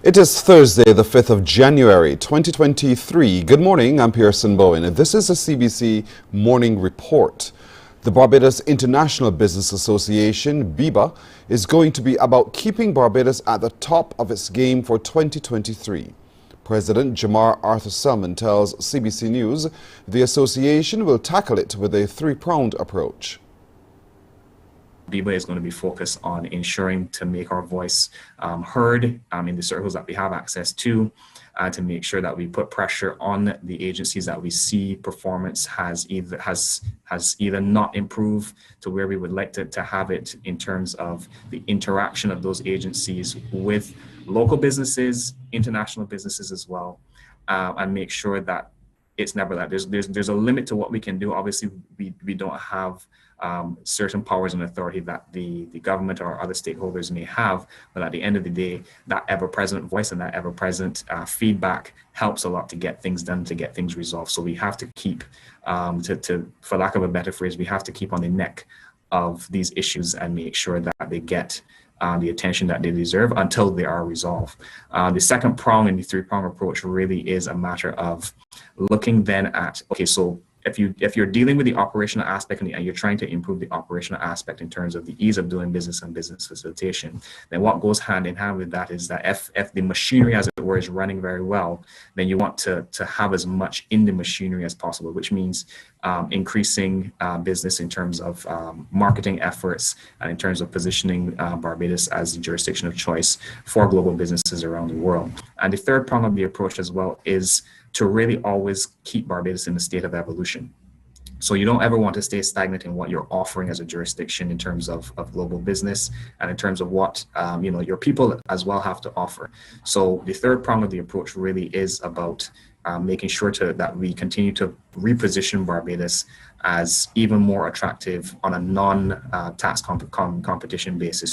It is Thursday, the 5th of January, 2023. Good morning, I'm Pearson Bowen, and this is a CBC Morning Report. The Barbados International Business Association, BIBA, is going to be about keeping Barbados at the top of its game for 2023. President Jamar Arthur Selman tells CBC News the association will tackle it with a three-pronged approach. BIBA is going to be focused on ensuring to make our voice heard in the circles that we have access to make sure that we put pressure on the agencies that we see performance has either not improved to where we would like to have it in terms of the interaction of those agencies with local businesses, international businesses as well, and make sure that it's never that there's a limit to what we can do. Obviously, we don't have certain powers and authority that the government or other stakeholders may have, but at the end of the day, that ever-present voice and that ever-present feedback helps a lot to get things done, to get things resolved. So we have to keep, for lack of a better phrase, we have to keep on the neck of these issues and make sure that they get the attention that they deserve until they are resolved. The second prong in the three-prong approach really is a matter of looking then at, okay, so if you're dealing with the operational aspect and you're trying to improve the operational aspect in terms of the ease of doing business and business facilitation, then what goes hand in hand with that is that if the machinery, as it were, is running very well, then you want to have as much in the machinery as possible, which means increasing business in terms of marketing efforts and in terms of positioning Barbados as the jurisdiction of choice for global businesses around the world. And the third prong of the approach as well is to really always keep Barbados in a state of evolution. So you don't ever want to stay stagnant in what you're offering as a jurisdiction in terms of global business and in terms of what your people as well have to offer. So the third prong of the approach really is about making sure that we continue to reposition Barbados as even more attractive on a non-tax competition basis.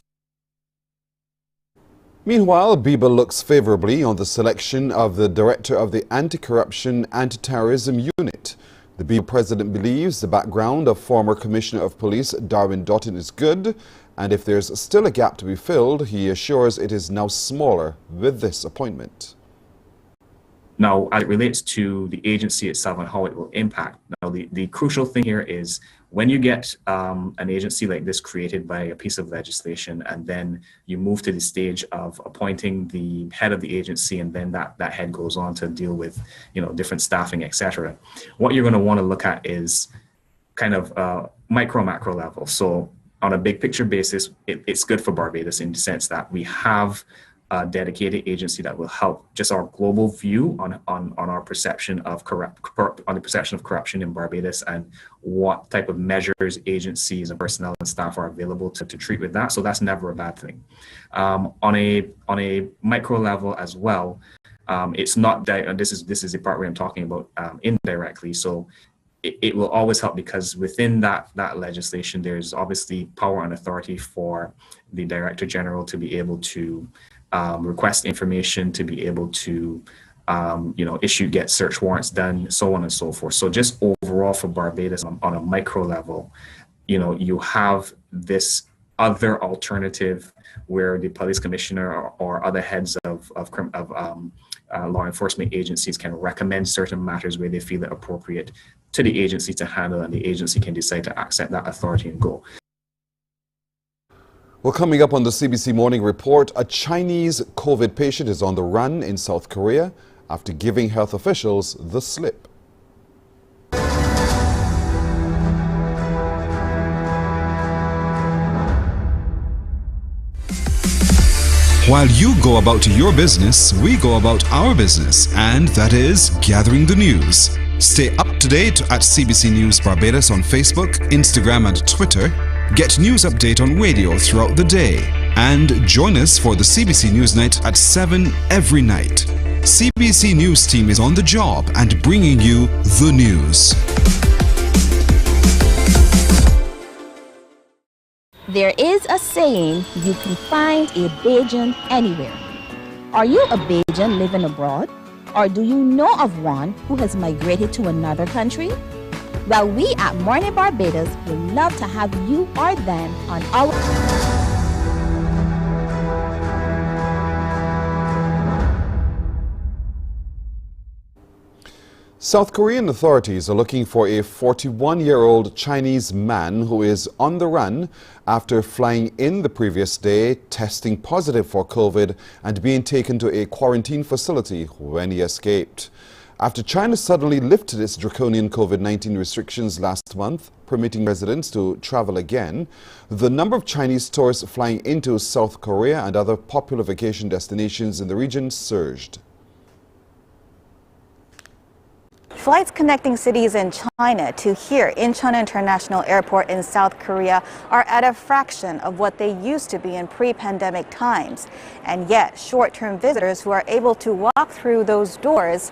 Meanwhile, BIBA looks favorably on the selection of the director of the Anti-Corruption Anti-Terrorism Unit. The BIBA president believes the background of former Commissioner of Police Darwin Doughton is good, and if there's still a gap to be filled, he assures it is now smaller with this appointment. Now, as it relates to the agency itself and how it will impact, now the crucial thing here is when you get an agency like this created by a piece of legislation, and then you move to the stage of appointing the head of the agency, and then that head goes on to deal with different staffing, etc. What you're going to want to look at is kind of macro level. So on a big picture basis, it's good for Barbados in the sense that we have a dedicated agency that will help just our global view on our perception of corruption in Barbados and what type of measures agencies and personnel and staff are available to treat with that. So that's never a bad thing. On a micro level as well, it's not that this is the part where I'm talking about indirectly. So it will always help because within that legislation, there's obviously power and authority for the Director General to be able to request information, to be able to get search warrants done, so on and so forth. So just overall for Barbados on a micro level, you have this other alternative where the police commissioner or other heads of law enforcement agencies can recommend certain matters where they feel it appropriate to the agency to handle, and the agency can decide to accept that authority and go. Well, coming up on the CBC Morning Report, a Chinese COVID patient is on the run in South Korea after giving health officials the slip. While you go about your business, we go about our business, and that is gathering the news. Stay up to date at CBC News Barbados on Facebook, Instagram and Twitter. Get news update on radio throughout the day. And join us for the CBC News Night at 7 every night. CBC News team is on the job and bringing you the news. There is a saying, you can find a Bajan anywhere. Are you a Bajan living abroad? Or do you know of one who has migrated to another country? Well, we at Mornin Barbados would love to have you or them on our... South Korean authorities are looking for a 41-year-old Chinese man who is on the run after flying in the previous day, testing positive for COVID and being taken to a quarantine facility when he escaped. After China suddenly lifted its draconian COVID-19 restrictions last month, permitting residents to travel again, the number of Chinese tourists flying into South Korea and other popular vacation destinations in the region surged. Flights connecting cities in China to here, Incheon International Airport in South Korea, are at a fraction of what they used to be in pre-pandemic times. And yet, short-term visitors who are able to walk through those doors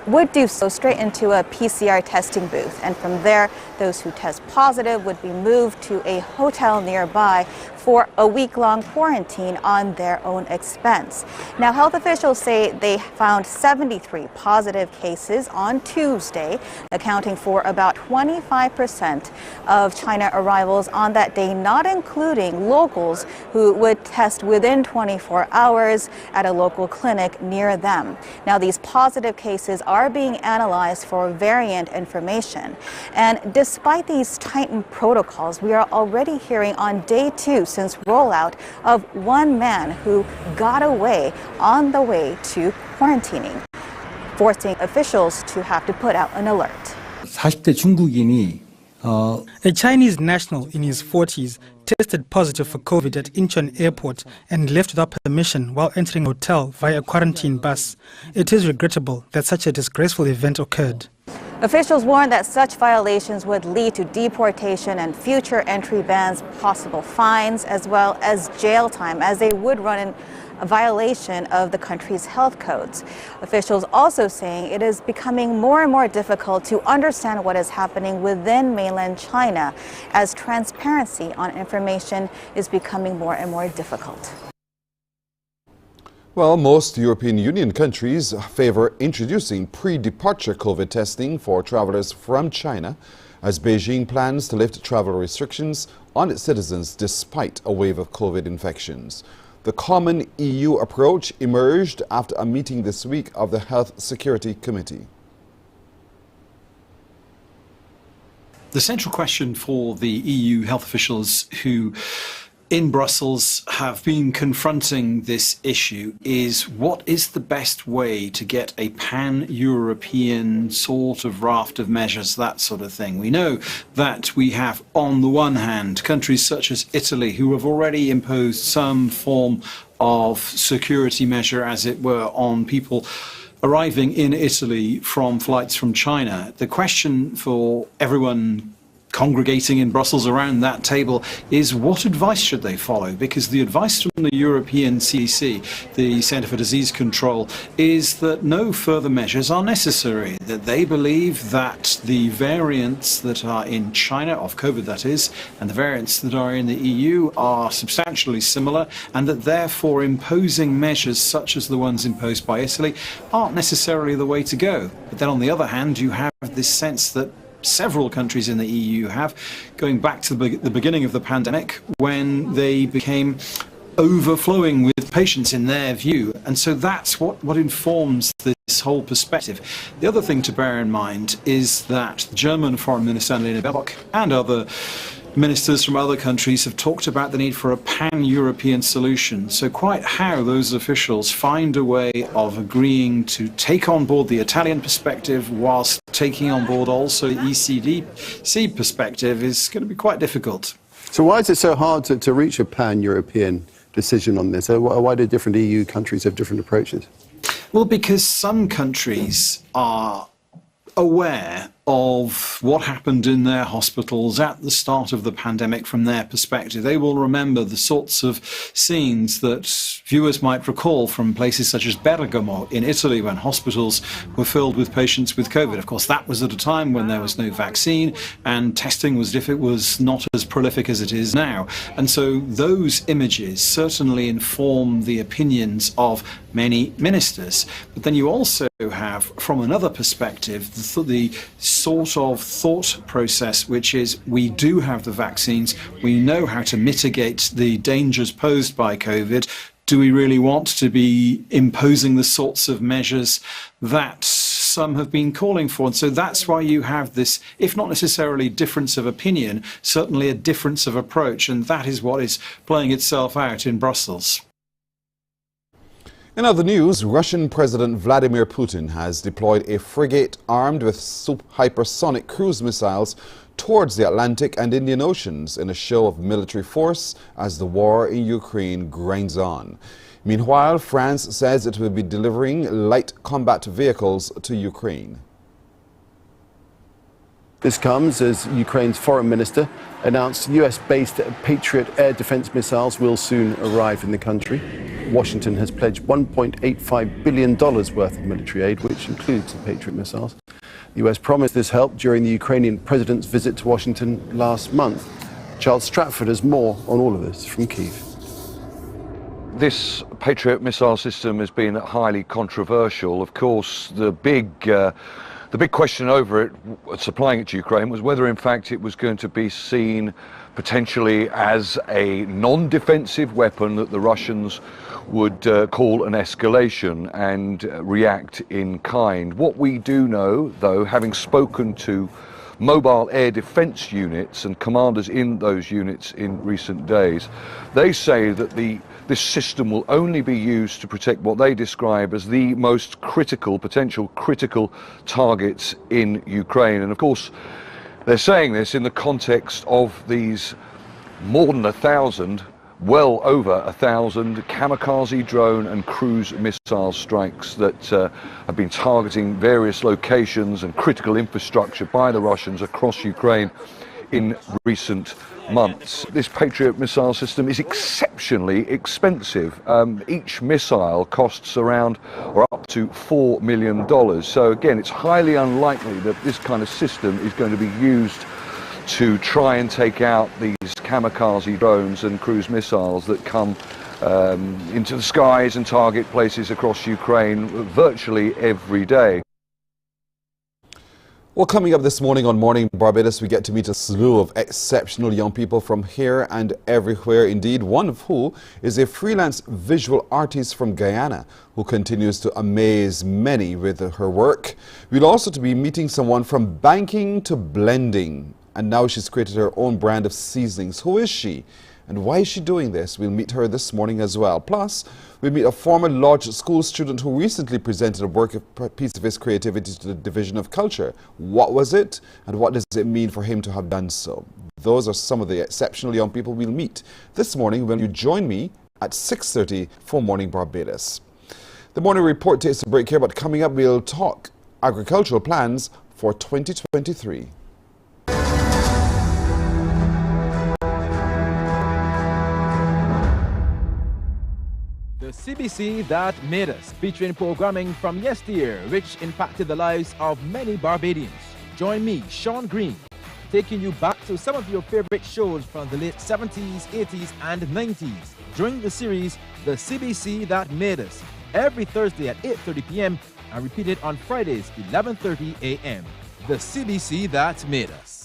would do so straight into a PCR testing booth. And from there, those who test positive would be moved to a hotel nearby for a week-long quarantine on their own expense. Now, health officials say they found 73 positive cases on Tuesday, accounting for about 25% of China arrivals on that day, not including locals who would test within 24 hours at a local clinic near them. Now, these positive cases are being analyzed for variant information. And despite these tightened protocols, we are already hearing on day 2 since rollout of one man who got away on the way to quarantining, forcing officials to have to put out an alert. 40대 중국인이 A Chinese national in his 40s tested positive for COVID at Incheon Airport and left without permission while entering a hotel via a quarantine bus. It is regrettable that such a disgraceful event occurred. Officials warned that such violations would lead to deportation and future entry bans, possible fines, as well as jail time, as they would run in a violation of the country's health codes. Officials also saying it is becoming more and more difficult to understand what is happening within mainland China, as transparency on information is becoming more and more difficult. Well, most European Union countries favor introducing pre-departure COVID testing for travelers from China, as Beijing plans to lift travel restrictions on its citizens despite a wave of COVID infections. The common EU approach emerged after a meeting this week of the Health Security Committee. The central question for the EU health officials who in Brussels have been confronting this issue is what is the best way to get a pan-European sort of raft of measures, that sort of thing. We know that we have, on the one hand, countries such as Italy who have already imposed some form of security measure, as it were, on people arriving in Italy from flights from China. The question for everyone congregating in Brussels around that table is what advice should they follow? Because the advice from the European CDC, the Centre for Disease Control, is that no further measures are necessary, that they believe that the variants that are in China, of COVID that is, and the variants that are in the EU are substantially similar, and that therefore imposing measures such as the ones imposed by Italy aren't necessarily the way to go. But then on the other hand, you have this sense that several countries in the EU have, going back to the beginning of the pandemic, when they became overflowing with patients in their view. And so that's what informs this whole perspective. The other thing to bear in mind is that the German Foreign Minister Annalena Baerbock and other ministers from other countries have talked about the need for a pan-European solution. So quite how those officials find a way of agreeing to take on board the Italian perspective whilst taking on board also the ECDC perspective is going to be quite difficult. So why is it so hard to reach a pan-European decision on this? Why do different EU countries have different approaches? Well, because some countries are aware of what happened in their hospitals at the start of the pandemic from their perspective. They will remember the sorts of scenes that viewers might recall from places such as Bergamo in Italy, when hospitals were filled with patients with COVID. Of course, that was at a time when there was no vaccine and testing was not as prolific as it is now. And so those images certainly inform the opinions of many ministers. But then you also have, from another perspective, the sort of thought process, which is we do have the vaccines, we know how to mitigate the dangers posed by COVID. Do we really want to be imposing the sorts of measures that some have been calling for. And so that's why you have this, if not necessarily difference of opinion, certainly a difference of approach. And that is what is playing itself out in Brussels. In other news, Russian President Vladimir Putin has deployed a frigate armed with hypersonic cruise missiles towards the Atlantic and Indian Oceans in a show of military force as the war in Ukraine grinds on. Meanwhile, France says it will be delivering light combat vehicles to Ukraine. This comes as Ukraine's foreign minister announced US-based Patriot air defense missiles will soon arrive in the country. Washington has pledged $1.85 billion worth of military aid, which includes the Patriot missiles. The US promised this help during the Ukrainian president's visit to Washington last month. Charles Stratford has more on all of this from Kyiv. This Patriot missile system has been highly controversial. Of course, the big question over it, supplying it to Ukraine, was whether in fact it was going to be seen potentially as a non-defensive weapon that the Russians would call an escalation and react in kind. What we do know, though, having spoken to mobile air defense units and commanders in those units in recent days, they say that this system will only be used to protect what they describe as the most critical, potential critical targets in Ukraine. And of course, they're saying this in the context of these more than 1,000, well over 1,000 kamikaze drone and cruise missile strikes that have been targeting various locations and critical infrastructure by the Russians across Ukraine in recent months. This Patriot missile system is exceptionally expensive. Each missile costs around or up to $4 million. So again, it's highly unlikely that this kind of system is going to be used to try and take out these kamikaze drones and cruise missiles that come into the skies and target places across Ukraine virtually every day. Well, coming up this morning on Morning Barbados, we get to meet a slew of exceptional young people from here and everywhere. Indeed, one of who is a freelance visual artist from Guyana who continues to amaze many with her work. We'll also be meeting someone from banking to blending, and now she's created her own brand of seasonings. Who is she? And why is she doing this? We'll meet her this morning as well. Plus, we'll meet a former Lodge School student who recently presented a piece of his creativity to the Division of Culture. What was it, and what does it mean for him to have done so? Those are some of the exceptional young people we'll meet this morning when you join me at 6:30 for Morning Barbados. The morning report takes a break here, but coming up we'll talk agricultural plans for 2023. The CBC That Made Us, featuring programming from yesteryear, which impacted the lives of many Barbadians. Join me, Sean Green, taking you back to some of your favorite shows from the late 70s, 80s, and 90s during the series The CBC That Made Us, every Thursday at 8:30 p.m. and repeated on Fridays, 11:30 a.m. The CBC That Made Us.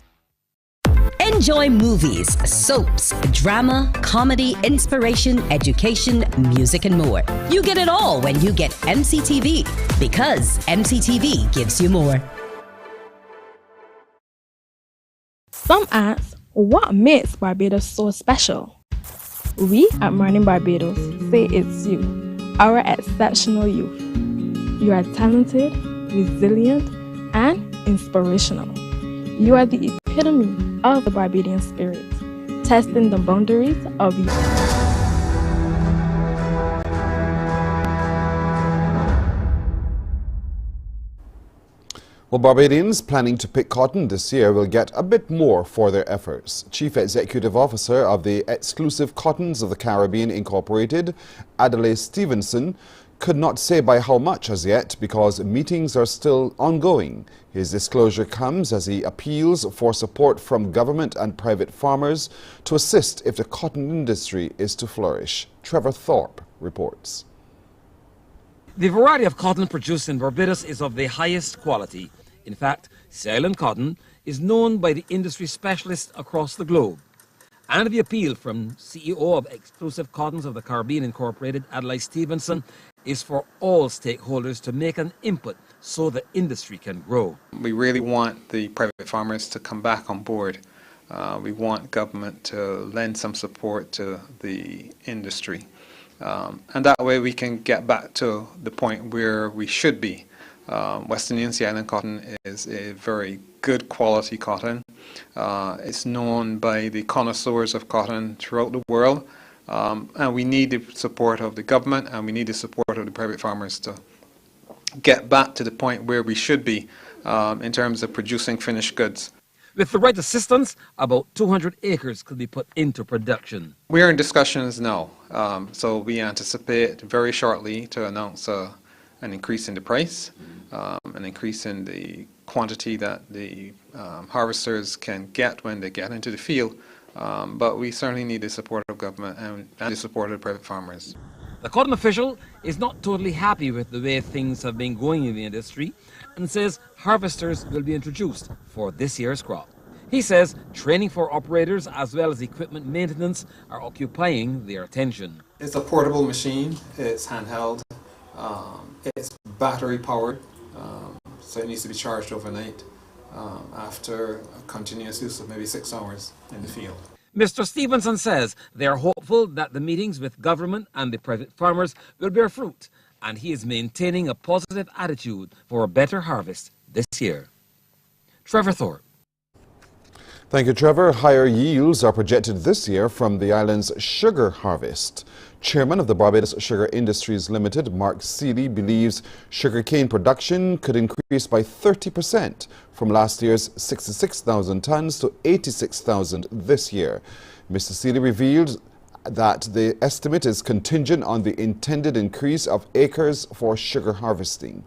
Enjoy movies, soaps, drama, comedy, inspiration, education, music, and more. You get it all when you get MCTV, because MCTV gives you more. Some ask, what makes Barbados so special? We at Mornin Barbados say it's you, our exceptional youth. You are talented, resilient, and inspirational. You are the epitome of the Barbadian spirit, testing the boundaries of youth. Well, Barbadians planning to pick cotton this year will get a bit more for their efforts. Chief Executive Officer of the Exclusive Cottons of the Caribbean Incorporated, Adelaide Stevenson, could not say by how much as yet because meetings are still ongoing. His disclosure comes as he appeals for support from government and private farmers to assist if the cotton industry is to flourish. Trevor Thorpe reports. The variety of cotton produced in Barbados is of the highest quality. In fact, Ceylon cotton is known by the industry specialists across the globe. And the appeal from CEO of Exclusive Cottons of the Caribbean Incorporated, Adelaide Stevenson, is for all stakeholders to make an input so the industry can grow. We really want the private farmers to come back on board. We want government to lend some support to the industry. And that way we can get back to the point where we should be. Western Union Sea Island cotton is a very good quality cotton. It's known by the connoisseurs of cotton throughout the world. And we need the support of the government, and we need the support of the private farmers to get back to the point where we should be in terms of producing finished goods. With the right assistance, about 200 acres could be put into production. We are in discussions now, so we anticipate very shortly to announce an increase in the price, an increase in the quantity that the harvesters can get when they get into the field. But we certainly need the support of government and the support of private farmers. The cotton official is not totally happy with the way things have been going in the industry and says harvesters will be introduced for this year's crop. He says training for operators as well as equipment maintenance are occupying their attention. It's a portable machine, it's handheld, it's battery powered, so it needs to be charged overnight after a continuous use of maybe 6 hours in the field. Mr. Stevenson says they are hopeful that the meetings with government and the private farmers will bear fruit, and he is maintaining a positive attitude for a better harvest this year. Trevor Thorpe. Thank you, Trevor. Higher yields are projected this year from the island's sugar harvest. Chairman of the Barbados Sugar Industries Limited, Mark Seeley, believes sugarcane production could increase by 30% from last year's 66,000 tons to 86,000 this year. Mr. Seeley revealed that the estimate is contingent on the intended increase of acres for sugar harvesting.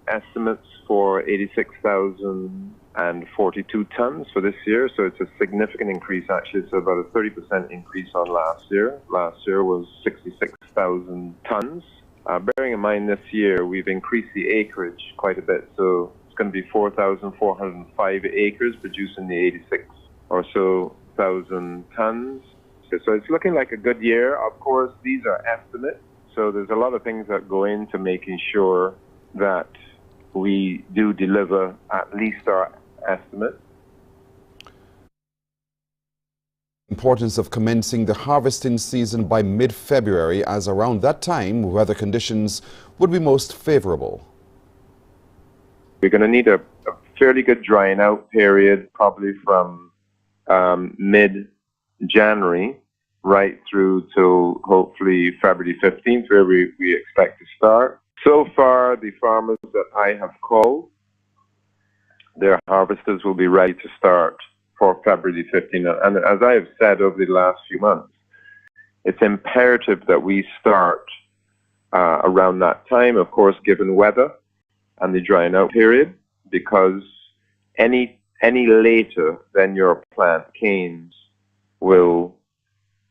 Estimates for 86,042 tons for this year, so it's a significant increase actually. It's about a 30% increase on last year. Last year was 66,000 tons. Bearing in mind this year we've increased the acreage quite a bit, so it's going to be 4,405 acres producing the 86 or so thousand tons. So it's looking like a good year. Of course, these are estimates, so there's a lot of things that go into making sure that we do deliver at least our estimate. Importance of commencing the harvesting season by mid-February, as around that time weather conditions would be most favorable. We're going to need a fairly good drying out period, probably from mid-January right through till hopefully February 15th, where we expect to start. So far, the farmers that I have called, their harvesters will be ready to start for February 15th. And as I have said over the last few months, it's imperative that we start around that time, of course, given weather and the drying out period, because any later than your plant canes will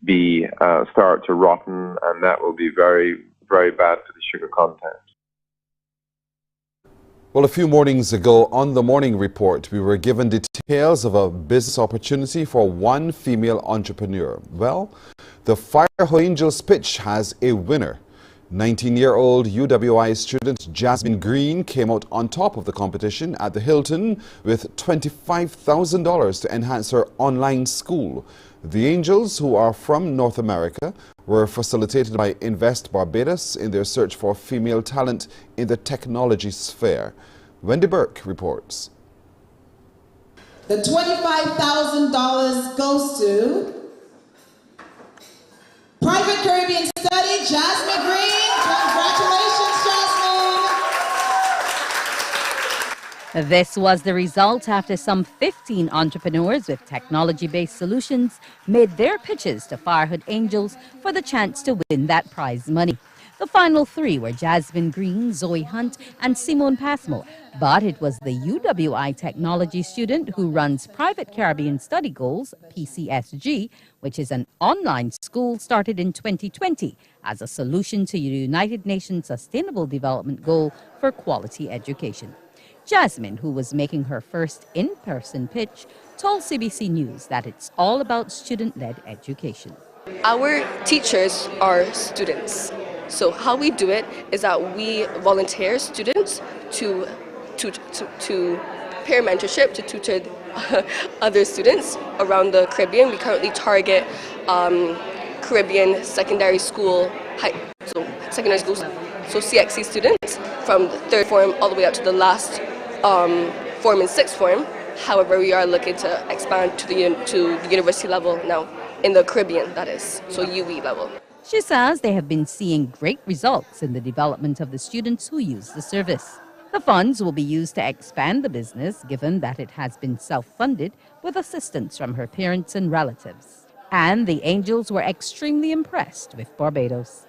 be start to rotten, and that will be very, very bad for the sugar content. Well, a few mornings ago on the Morning Report, we were given details of a business opportunity for one female entrepreneur. Well, the Firehook Angels pitch has a winner. 19-year-old UWI student Jasmine Green came out on top of the competition at the Hilton with $25,000 to enhance her online school. The Angels, who are from North America, were facilitated by Invest Barbados in their search for female talent in the technology sphere. Wendy Burke reports. The $25,000 goes to Private Caribbean Study, Jasmine Green. Congratulations, Jasmine. This was the result after some 15 entrepreneurs with technology-based solutions made their pitches to Firehook Angels for the chance to win that prize money. The final three were Jasmine Green, Zoe Hunt, and Simone Passmore. But it was the UWI technology student who runs Private Caribbean Study Goals, PCSG, which is an online school started in 2020 as a solution to the United Nations Sustainable Development Goal for quality education. Jasmine, who was making her first in-person pitch, told CBC News that it's all about student-led education. Our teachers are students. So how we do it is that we volunteer students to peer mentorship, to tutor other students around the Caribbean. We currently target Caribbean secondary schools, so CXC students from the third form all the way up to the last form and sixth form. However, we are looking to expand to the university level now, in the Caribbean, that is, so UE level. She says they have been seeing great results in the development of the students who use the service. The funds will be used to expand the business, given that it has been self-funded with assistance from her parents and relatives. And the Angels were extremely impressed with Barbados.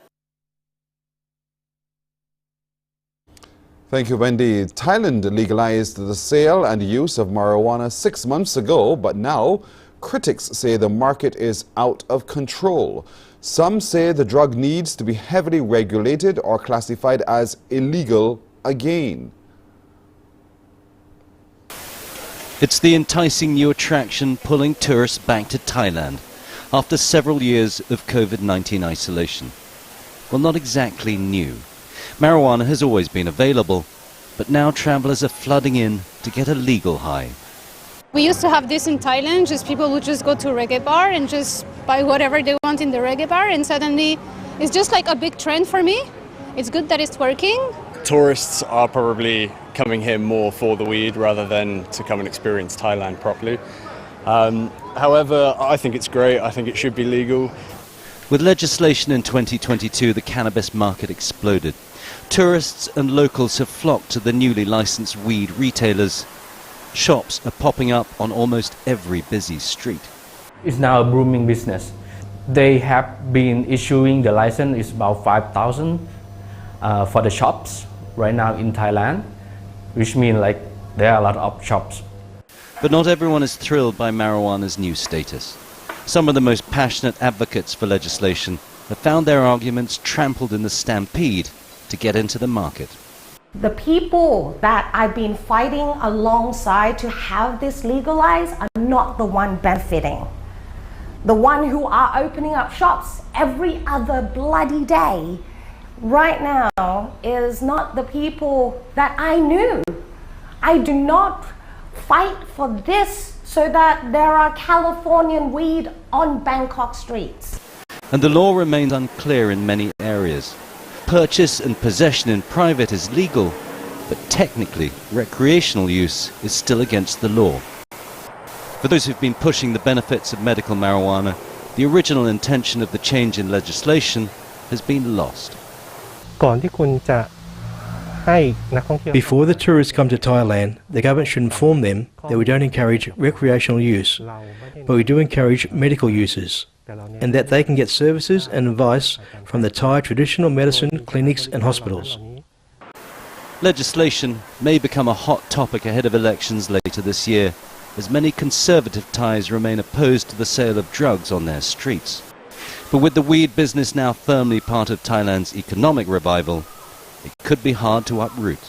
Thank you, Wendy. Thailand legalized the sale and use of marijuana 6 months ago, but now critics say the market is out of control. Some say the drug needs to be heavily regulated or classified as illegal again. It's the enticing new attraction pulling tourists back to Thailand after several years of COVID-19 isolation. Well, not exactly new. Marijuana has always been available, but now travellers are flooding in to get a legal high. We used to have this in Thailand, just people would just go to a reggae bar and just buy whatever they want in the reggae bar, and suddenly it's just like a big trend for me. It's good that it's working. Tourists are probably coming here more for the weed rather than to come and experience Thailand properly. However, I think it's great. I think it should be legal. With legislation in 2022, the cannabis market exploded. Tourists and locals have flocked to the newly licensed weed retailers. Shops are popping up on almost every busy street. It's now a booming business. They have been issuing the license, it's about 5,000 for the shops right now in Thailand, which means like there are a lot of shops. But not everyone is thrilled by marijuana's new status. Some of the most passionate advocates for legislation have found their arguments trampled in the stampede to get into the market. The people that I've been fighting alongside to have this legalized are not the one benefiting. The one who are opening up shops every other bloody day right now is not the people that I knew. I do not fight for this so that there are Californian weed on Bangkok streets. And the law remains unclear in many areas. Purchase and possession in private is legal, but technically recreational use is still against the law. For those who've been pushing the benefits of medical marijuana, the original intention of the change in legislation has been lost. Before the tourists come to Thailand, the government should inform them that we don't encourage recreational use, but we do encourage medical uses, and that they can get services and advice from the Thai traditional medicine clinics and hospitals. Legislation may become a hot topic ahead of elections later this year, as many conservative Thais remain opposed to the sale of drugs on their streets. But with the weed business now firmly part of Thailand's economic revival, it could be hard to uproot.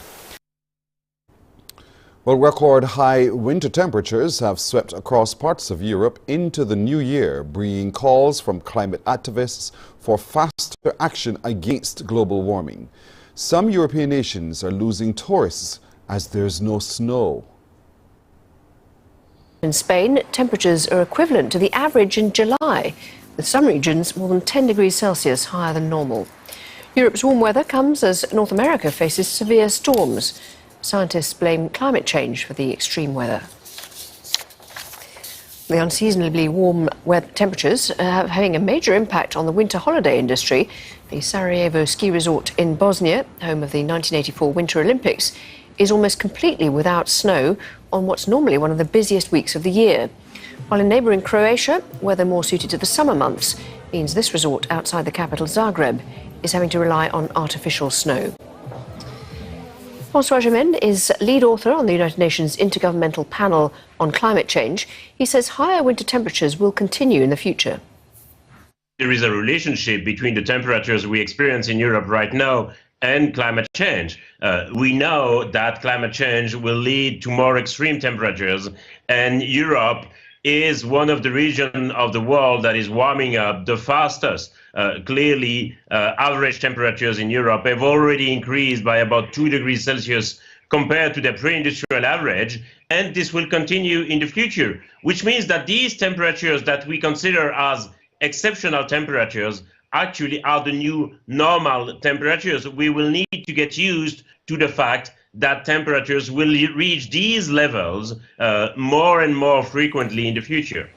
Well, record high winter temperatures have swept across parts of Europe into the new year, bringing calls from climate activists for faster action against global warming. Some European nations are losing tourists as there's no snow. In Spain, temperatures are equivalent to the average in July, with some regions more than 10 degrees Celsius higher than normal. Europe's warm weather comes as North America faces severe storms. Scientists blame climate change for the extreme weather. The unseasonably warm temperatures are having a major impact on the winter holiday industry. The Sarajevo ski resort in Bosnia, home of the 1984 Winter Olympics, is almost completely without snow on what's normally one of the busiest weeks of the year. While in neighbouring Croatia, weather more suited to the summer months means this resort outside the capital Zagreb is having to rely on artificial snow. François Gemène is lead author on the United Nations Intergovernmental Panel on Climate Change. He says higher winter temperatures will continue in the future. There is a relationship between the temperatures we experience in Europe right now and climate change. We know that climate change will lead to more extreme temperatures, and Europe is one of the regions of the world that is warming up the fastest. Clearly, average temperatures in Europe have already increased by about 2 degrees Celsius compared to the pre-industrial average, and this will continue in the future, which means that these temperatures that we consider as exceptional temperatures actually are the new normal temperatures. We will need to get used to the fact that temperatures will reach these levels more and more frequently in the future.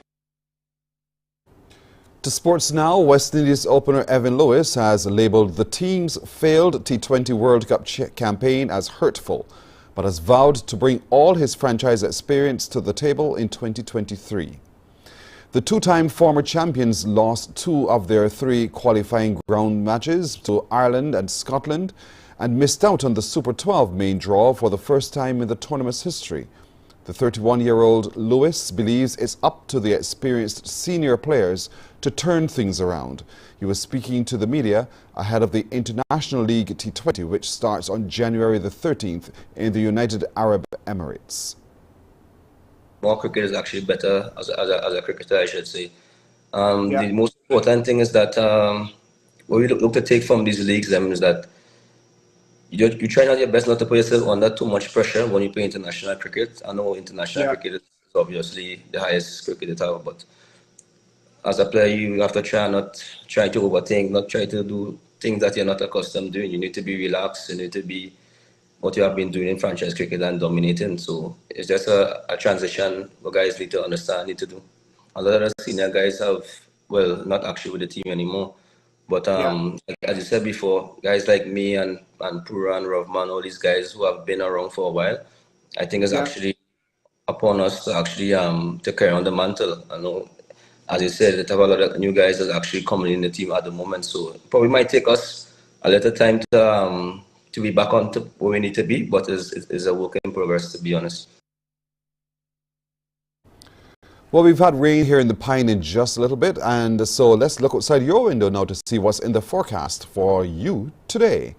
To sports now, West Indies opener Evan Lewis has labelled the team's failed T20 World Cup campaign as hurtful, but has vowed to bring all his franchise experience to the table in 2023. The two-time former champions lost 2 of their 3 qualifying ground matches to Ireland and Scotland and missed out on the Super 12 main draw for the first time in the tournament's history. The 31-year-old Lewis believes it's up to the experienced senior players to turn things around. He was speaking to the media ahead of the International League T20, which starts on January the 13th in the United Arab Emirates. More cricket is actually better as a cricketer, I should say. The most important thing is that what we look to take from these leagues is that you try not your best not to put yourself under too much pressure when you play international cricket. I know international cricket is obviously the highest cricket it have, but as a player, you have to try not try to overthink, not try to do things that you're not accustomed to doing. You need to be relaxed. You need to be what you have been doing in franchise cricket and dominating. So it's just a transition what guys need to understand, need to do. A lot of the senior guys have, well, not actually with the team anymore, but as you said before, guys like me and Pura and Rovman, all these guys who have been around for a while, I think it's actually upon us to actually to carry on the mantle. I know, as you said, that have a lot of new guys that's actually coming in the team at the moment, so it probably might take us a little time to be back on to where we need to be, but it's a work in progress, to be honest. Well, we've had rain here in the Pine in just a little bit, and so let's look outside your window now to see what's in the forecast for you today.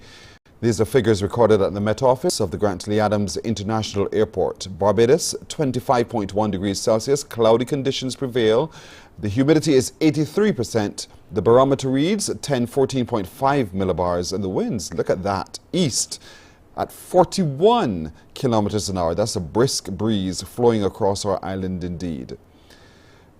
These are figures recorded at the Met Office of the Grantley Adams International Airport. Barbados, 25.1 degrees Celsius, cloudy conditions prevail. The humidity is 83%. The barometer reads 14.5 millibars, and the winds, look at that, east at 41 kilometers an hour. That's a brisk breeze flowing across our island indeed.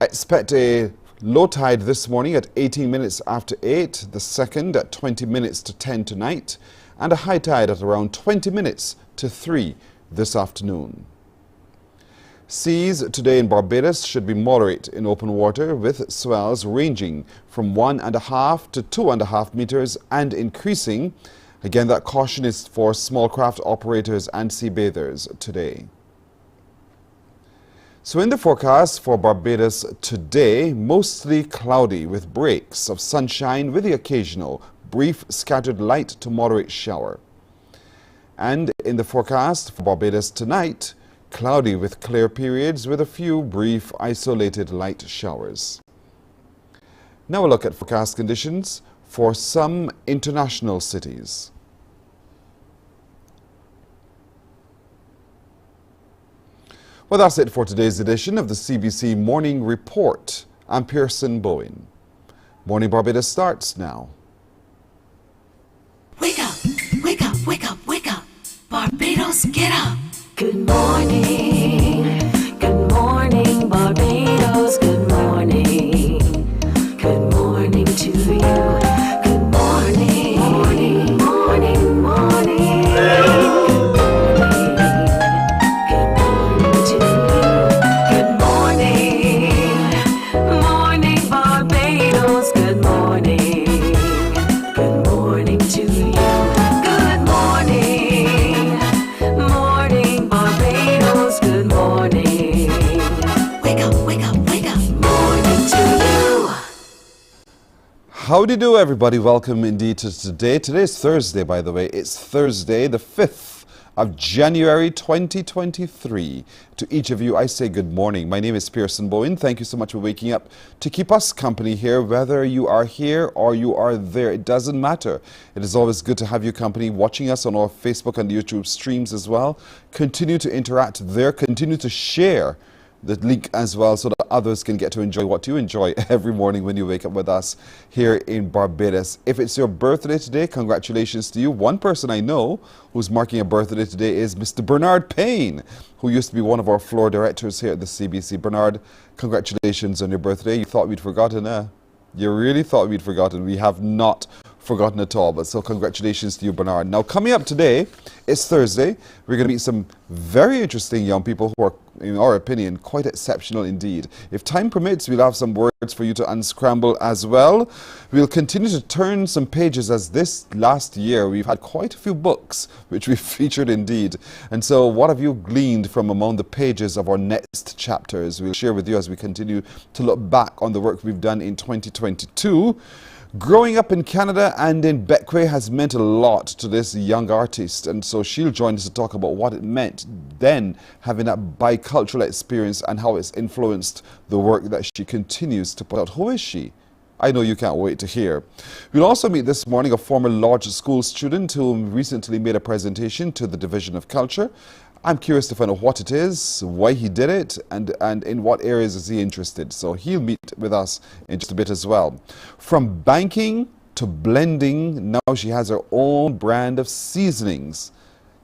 Expect a low tide this morning at 18 minutes after 8, the second at 20 minutes to 10 tonight, and a high tide at around 20 minutes to 3 this afternoon. Seas today in Barbados should be moderate in open water, with swells ranging from 1.5 to 2.5 meters and increasing. Again, that caution is for small craft operators and sea bathers today. So in the forecast for Barbados today, mostly cloudy with breaks of sunshine with the occasional brief scattered light to moderate shower. And in the forecast for Barbados tonight, cloudy with clear periods with a few brief isolated light showers. Now a look at forecast conditions for some international cities. Well, that's it for today's edition of the CBC Morning Report. I'm Pearson Bowen. Morning Barbados starts now. Wake up, wake up, wake up, wake up. Barbados, get up. Good morning, Barbados, good morning. Good morning to you. Good morning, morning, morning, morning. Good morning to you. Good morning, morning, Barbados, good morning. Good morning to you. Good morning, morning, Barbados, good morning. Wake up, wake up, wake up. Morning to you. How do you do, everybody? Welcome indeed to today. Today is Thursday, by the way. It's Thursday, the 5th of January 2023. To each of you, I say good morning. My name is Pearson Bowen. Thank you so much for waking up to keep us company here, whether you are here or you are there. It doesn't matter. It is always good to have your company, watching us on our Facebook and YouTube streams as well. Continue to interact there. Continue to share the link as well so that others can get to enjoy what you enjoy every morning when you wake up with us here in Barbados. If it's your birthday today, congratulations to you. One person I know who's marking a birthday today is Mr. Bernard Payne, who used to be one of our floor directors here at the CBC. Bernard, congratulations on your birthday. You thought we'd forgotten, You really thought we'd forgotten. We have not forgotten at all, but so congratulations to you, Bernard. Now, coming up today, it's Thursday. We're going to meet some very interesting young people who are, in our opinion, quite exceptional indeed. If time permits, we'll have some words for you to unscramble as well. We'll continue to turn some pages, as this last year we've had quite a few books which we've featured indeed. And so what have you gleaned from among the pages of our next chapters? We'll share with you as we continue to look back on the work we've done in 2022. Growing up in Canada and in Bequia has meant a lot to this young artist, and so she'll join us to talk about what it meant then having that bicultural experience and how it's influenced the work that she continues to put out. Who is she? I know you can't wait to hear. We'll also meet this morning a former Lodge School student who recently made a presentation to the Division of Culture. I'm curious to find out what it is, why he did it, and in what areas is he interested. So he'll meet with us in just a bit as well. From banking to blending, now she has her own brand of seasonings.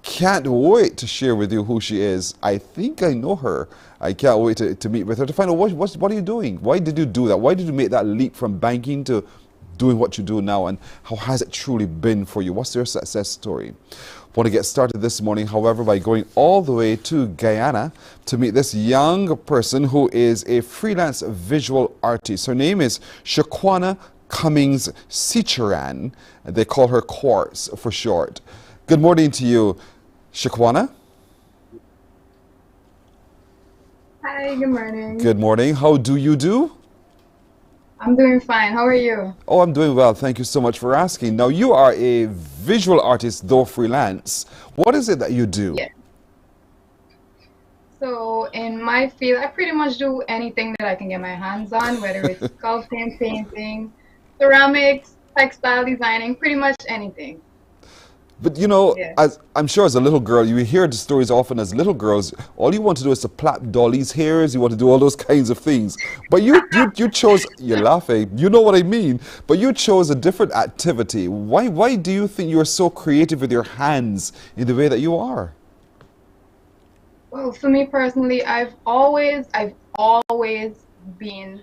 Can't wait to share with you who she is. I think I know her. I can't wait to meet with her to find out what are you doing? Why did you do that? Why did you make that leap from banking to doing what you do now, and how has it truly been for you? What's your success story? Want to get started this morning, however, by going all the way to Guyana to meet this young person who is a freelance visual artist. Her name is Shaquana Cummings Sicharan. They call her Quartz for short. Good morning to you, Shaquana. Hi, good morning. Good morning. How do you do? I'm doing fine. How are you? Oh, I'm doing well. Thank you so much for asking. Now, you are a visual artist, though freelance. What is it that you do? Yeah. So, in my field, I pretty much do anything that I can get my hands on, whether it's sculpting, painting, ceramics, textile designing, pretty much anything. But you know, as I'm sure as a little girl, you hear the stories often as little girls, all you want to do is to plait dollies' hairs, you want to do all those kinds of things. But you chose, you're laughing, you know what I mean, but you chose a different activity. Why do you think you're so creative with your hands in the way that you are? Well, for me personally, I've always been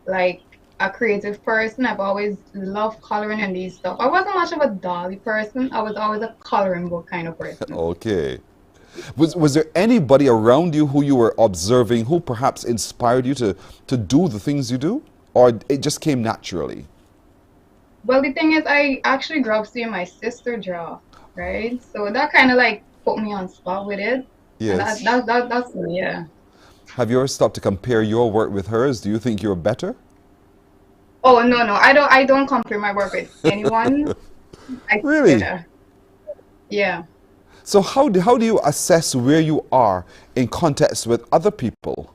like a creative person. I've always loved coloring and these stuff. I wasn't much of a dolly person. I was always a coloring book kind of person. Okay. Was there anybody around you who you were observing who perhaps inspired you to do the things you do? Or it just came naturally? Well, the thing is, I actually grew up seeing my sister draw, right? So that kind of like put me on spot with it. Yes. And that's yeah. Have you ever stopped to compare your work with hers? Do you think you're better? Oh no, I don't compare my work with anyone. Really? Yeah. So how do you assess where you are in context with other people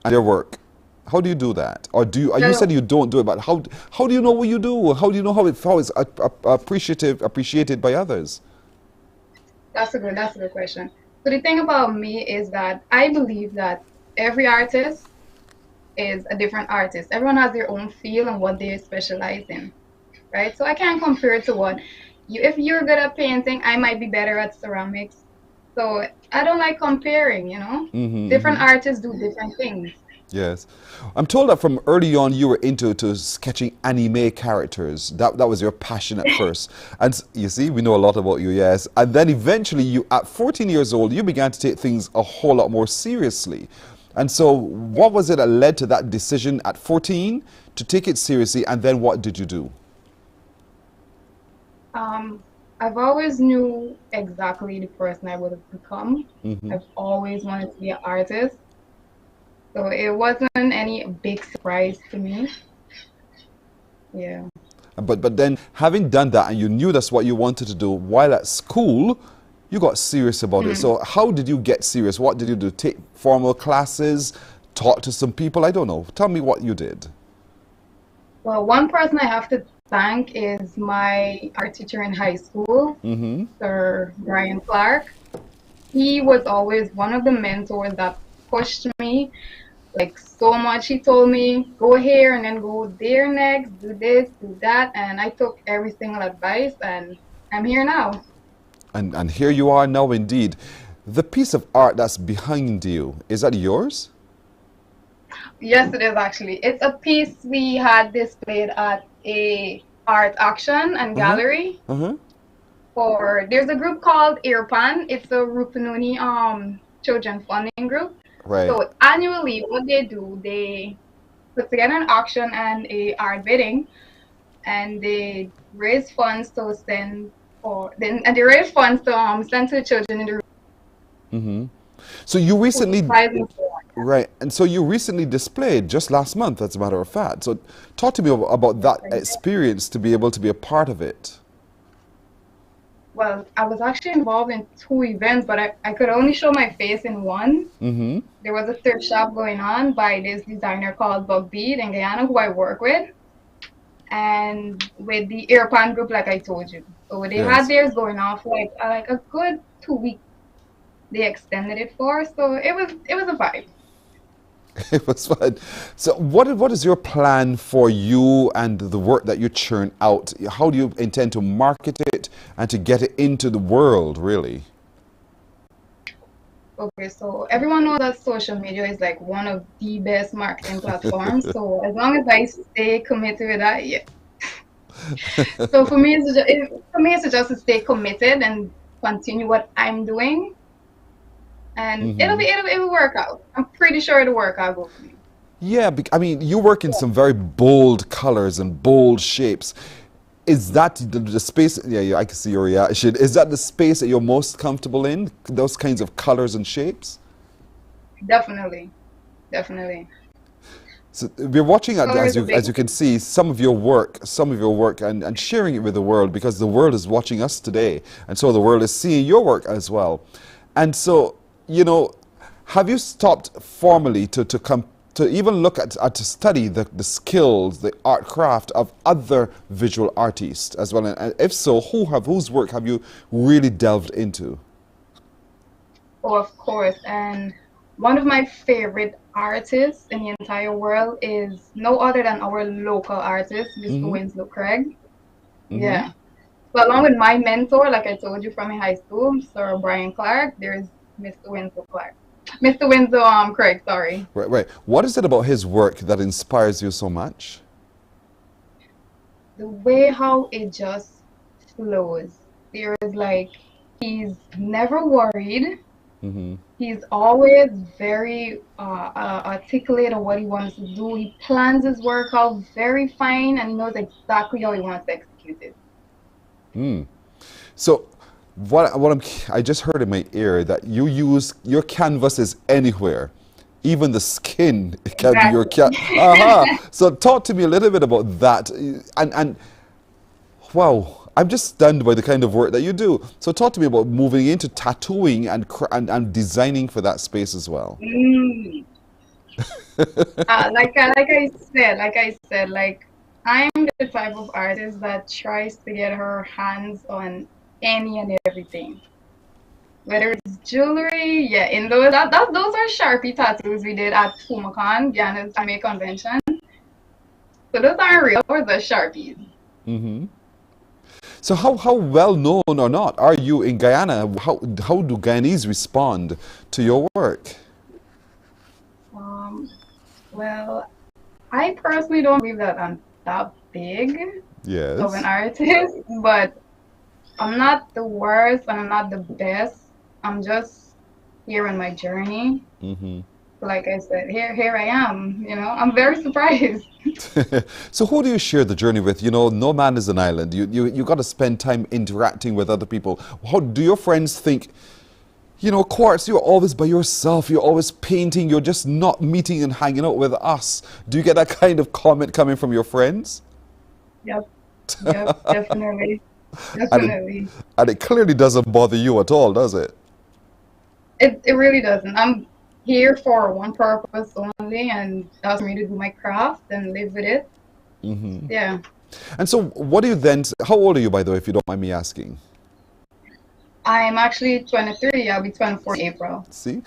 and their work? How do you do that? Or you said you don't do it, but how do you know what you do? How do you know how it's appreciated by others? That's a good question. So the thing about me is that I believe that every artist is a different artist. Everyone has their own feel and what they specialize in, right? So I can't compare it to what if you're good at painting, I might be better at ceramics. So I don't like comparing, you know. Different artists do different things. Yes. I'm told that from early on you were into sketching anime characters. That was your passion at first. And you see, we know a lot about you, yes. And then eventually you, at 14 years old, you began to take things a whole lot more seriously. And so what was it that led to that decision at 14 to take it seriously, and then what did you do? I've always knew exactly the person I would have become. I've always wanted to be an artist. So it wasn't any big surprise to me. Yeah. But then having done that and you knew that's what you wanted to do, while at school, you got serious about it. So how did you get serious? What did you do? Take formal classes, talk to some people? I don't know. Tell me what you did. Well, one person I have to thank is my art teacher in high school, Sir Brian Clark. He was always one of the mentors that pushed me like so much. He told me, go here and then go there next, do this, do that. And I took every single advice and I'm here now. And here you are now indeed. The piece of art that's behind you, is that yours? Yes, it is actually. It's a piece we had displayed at a art auction and gallery. There's a group called Irpan. It's a Rupununi children funding group. Right. So annually, what they do, they put together an auction and a art bidding, and they raise funds to send send to the children in the room. So you recently, right, and so you recently displayed just last month, as a matter of fact. So talk to me about that experience to be able to be a part of it. Well, I was actually involved in 2 events, but I could only show my face in one. There was a thrift shop going on by this designer called Bugbeat in Guyana, who I work with, and with the Irpan group, like I told you. So they had theirs going off like a good 2 weeks. They extended it for, so it was a vibe. It was fun. So what is your plan for you and the work that you churn out? How do you intend to market it and to get it into the world, really? Okay, so everyone knows that social media is like one of the best marketing platforms. So as long as I stay committed with that, yeah. So for me, it's just to stay committed and continue what I'm doing. And it'll work out. I'm pretty sure it'll work out good for me. Yeah, I mean, you work in some very bold colors and bold shapes. Is that the space? Yeah, I can see your reaction. Is that the space that you're most comfortable in? Those kinds of colors and shapes? Definitely. So we're watching, as you can see, some of your work and sharing it with the world, because the world is watching us today. And so the world is seeing your work as well. And so, you know, have you stopped formally to even look at to study the skills, the art craft of other visual artists as well? And if so, whose work have you really delved into? Oh, of course. And one of my favorite artists in the entire world is no other than our local artist, Mr. Winslow Craig. Yeah. So along with my mentor, like I told you from in high school, Sir Brian Clark, there's Mr. Winslow Craig, sorry. Right. What is it about his work that inspires you so much? The way how it just flows. There is like, he's never worried. He's always very articulate on what he wants to do. He plans his work out very fine and he knows exactly how he wants to execute it. So I just heard in my ear that you use your canvases anywhere, even the skin. It can be your So talk to me a little bit about that. And wow, I'm just stunned by the kind of work that you do. So talk to me about moving into tattooing and designing for that space as well. Like I said, I'm the type of artist that tries to get her hands on any and everything. Whether it's jewelry, in those are Sharpie tattoos we did at Fumacan, Guyana's anime convention. So those aren't real, those are Sharpies. So how well known or not are you in Guyana? How do Guyanese respond to your work? Well, I personally don't believe that I'm that big of an artist, but I'm not the worst and I'm not the best. I'm just here on my journey. Like I said, here I am. You know, I'm very surprised. So who do you share the journey with? You know, no man is an island. You got to spend time interacting with other people. How do your friends think? You know, Quartz, you're always by yourself. You're always painting. You're just not meeting and hanging out with us. Do you get that kind of comment coming from your friends? Yep, definitely. Definitely. And it clearly doesn't bother you at all, does it? It really doesn't. I'm here for one purpose only, and that's for me to do my craft and live with it. Mm-hmm. Yeah. And so what do you then, how old are you, by the way, if you don't mind me asking? I'm actually 23. I'll be 24 in April. See?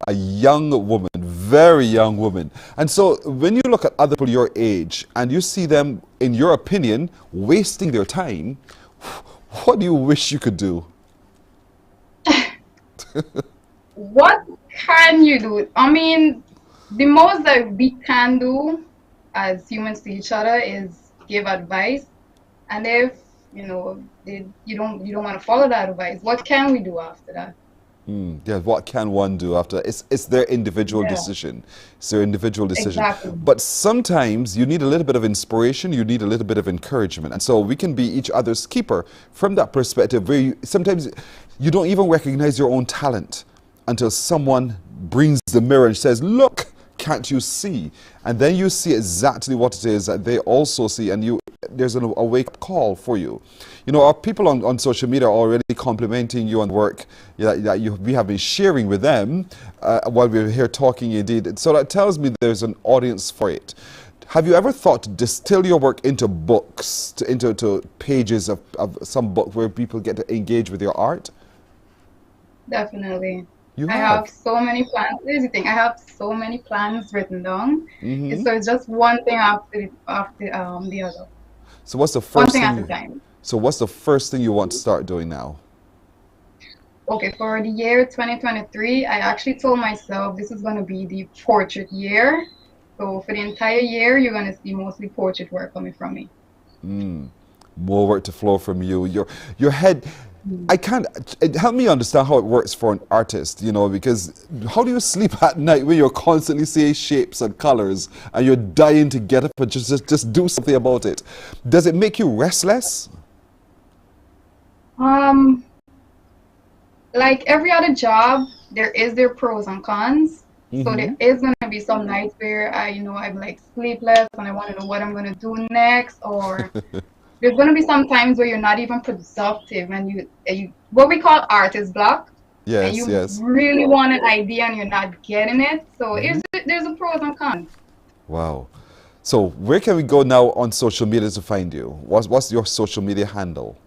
A young woman, very young woman. And so when you look at other people your age and you see them, in your opinion, wasting their time, what do you wish you could do? What can you do? I mean, the most that we can do as humans to each other is give advice. And if, you know, you don't want to follow that advice, what can we do after that? Yeah, what can one do after? It's their individual decision. It's their individual decision. Exactly. But sometimes you need a little bit of inspiration, you need a little bit of encouragement. And so we can be each other's keeper from that perspective where sometimes you don't even recognize your own talent until someone brings the mirror and says, look, can't you see? And then you see exactly what it is that they also see, and there's a wake-up call for you. You know, our people on social media are already complimenting you on work that we have been sharing with them while we're here talking indeed. So that tells me there's an audience for it. Have you ever thought to distill your work into books, into pages of some book where people get to engage with your art? Definitely. I have so many plans. Here's the thing, I have so many plans written down. Mm-hmm. So it's just one thing after the other. So what's the first one thing thing? at a time. So what's the first thing you want to start doing now? Okay, for the year 2023, I actually told myself this is going to be the portrait year. So for the entire year, you're going to see mostly portrait work coming from me. More work to flow from you. Your head. I can't, help me understand how it works for an artist, you know, because how do you sleep at night when you're constantly seeing shapes and colors and you're dying to get up and just do something about it? Does it make you restless? Like every other job, there is their pros and cons. Mm-hmm. So there is going to be some nights where I'm like sleepless and I want to know what I'm going to do next, or there's going to be some times where you're not even productive and you what we call artist block. Yes, and you yes. really want an idea and you're not getting it. So there's a pros and cons. Wow. So where can we go now on social media to find you? What's your social media handle?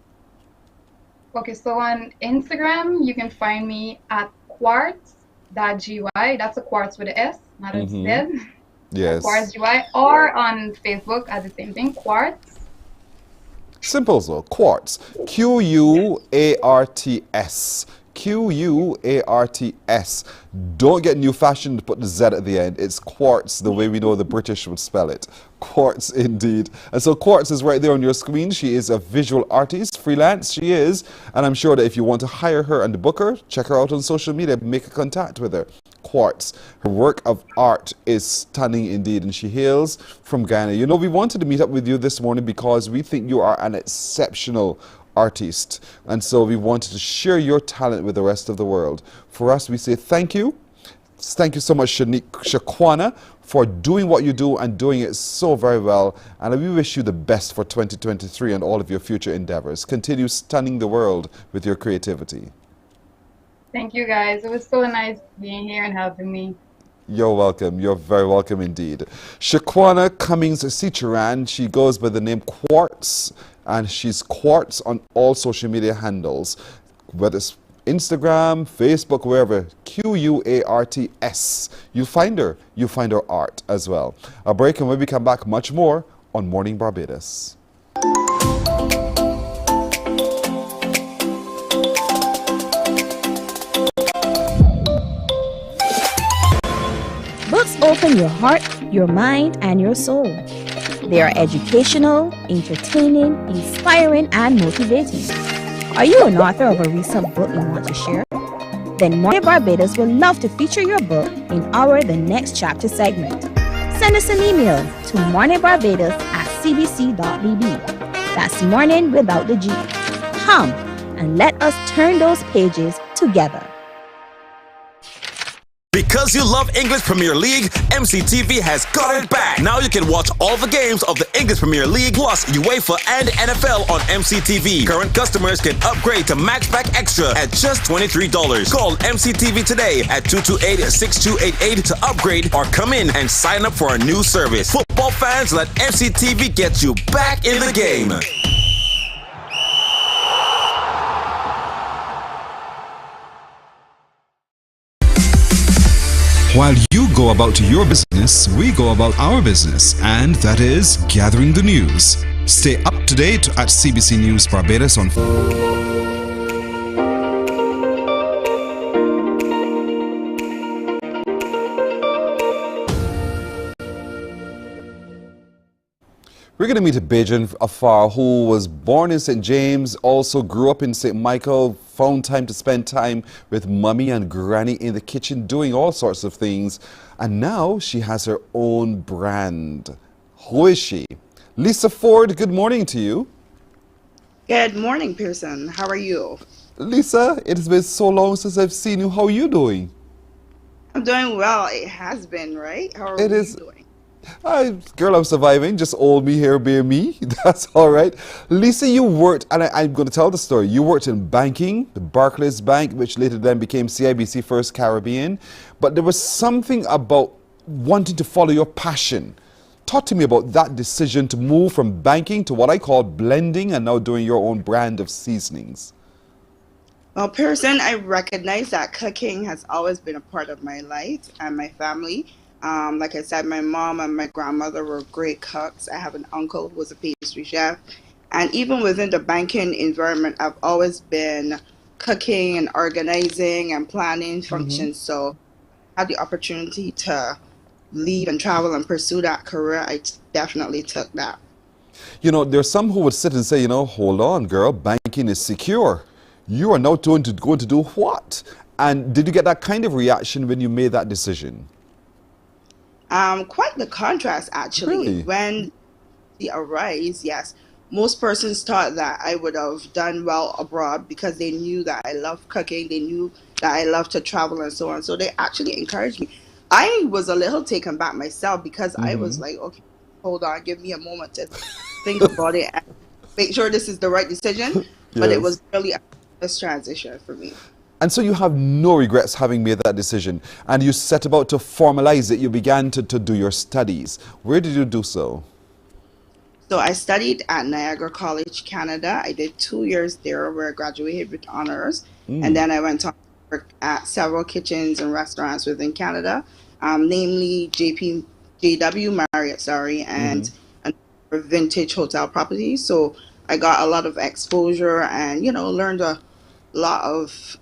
Okay, so on Instagram, you can find me at quartz.gy. That's a quartz with an S, not a Z. Yes. Quartz.gy, or on Facebook at the same thing, quartz. Simple though, quartz. Q-U-A-R-T-S. Q-U-A-R-T-S. Don't get new fashioned to put the Z at the end. It's quartz, the way we know the British would spell it. Quartz indeed. And so Quartz is right there on your screen. She is a visual artist, freelance she is. And I'm sure that if you want to hire her and book her, check her out on social media, make a contact with her. Quartz. Her work of art is stunning indeed, and she hails from Ghana. You know, we wanted to meet up with you this morning because we think you are an exceptional artist, and so we wanted to share your talent with the rest of the world. For us, we say thank you. Thank you so much, Shaquana, for doing what you do and doing it so very well. And we wish you the best for 2023 and all of your future endeavors. Continue stunning the world with your creativity. Thank you, guys. It was so nice being here and having me. You're welcome. You're very welcome indeed. Shaquana Cummings-Cicheran, she goes by the name Quartz, and she's Quartz on all social media handles, whether it's Instagram, Facebook, wherever. Q-U-A-R-T-S. You find her art as well. A break, and when we come back, much more on Morning Barbados. Books open your heart, your mind, and your soul. They are educational, entertaining, inspiring, and motivating. Are you an author of a recent book you want to share? Then Mornin Barbados would love to feature your book in our The Next Chapter segment. Send us an email to morninbarbados@cbc.bb. That's morning without the G. Come and let us turn those pages together. Because you love English Premier League, MCTV has got it back. Now you can watch all the games of the English Premier League plus UEFA and NFL on MCTV. Current customers can upgrade to Max Pack Extra at just $23. Call MCTV today at 228-6288 to upgrade or come in and sign up for our new service. Football fans, let MCTV get you back in the game. While you go about your business, we go about our business, and that is gathering the news. Stay up to date at CBC News Barbados on We're going to meet a Bajan Afar who was born in St. James, also grew up in St. Michael, found time to spend time with mummy and granny in the kitchen doing all sorts of things. And now she has her own brand. Who is she? Lisa Ford, good morning to you. Good morning, Pearson. How are you? Lisa, it has been so long since I've seen you. How are you doing? I'm doing well. It has been, right? How are you doing? Girl, I'm surviving. Just old me here, being me. That's all right. Lisa, you worked, and I'm going to tell the story. You worked in banking, the Barclays Bank, which later then became CIBC First Caribbean. But there was something about wanting to follow your passion. Talk to me about that decision to move from banking to what I call blending and now doing your own brand of seasonings. Well, Pearson, I recognize that cooking has always been a part of my life and my family. Like I said, my mom and my grandmother were great cooks. I have an uncle who was a pastry chef. And even within the banking environment, I've always been cooking and organizing and planning functions. So I had the opportunity to leave and travel and pursue that career. I definitely took that. You know, there's some who would sit and say, you know, hold on, girl, banking is secure. You are now going to do what? And did you get that kind of reaction when you made that decision? Quite the contrast, actually. Really? When the arise, yes, most persons thought that I would have done well abroad because they knew that I love cooking, they knew that I love to travel and so on. So they actually encouraged me. I was a little taken back myself because I was like, okay, hold on, give me a moment to think about it and make sure this is the right decision. But it was really a transition for me. And so you have no regrets having made that decision. And you set about to formalize it. You began to do your studies. Where did you do so? So I studied at Niagara College, Canada. I did 2 years there where I graduated with honors. And then I went on to work at several kitchens and restaurants within Canada, namely JW Marriott, and vintage hotel properties. So I got a lot of exposure and, you know, learned a lot of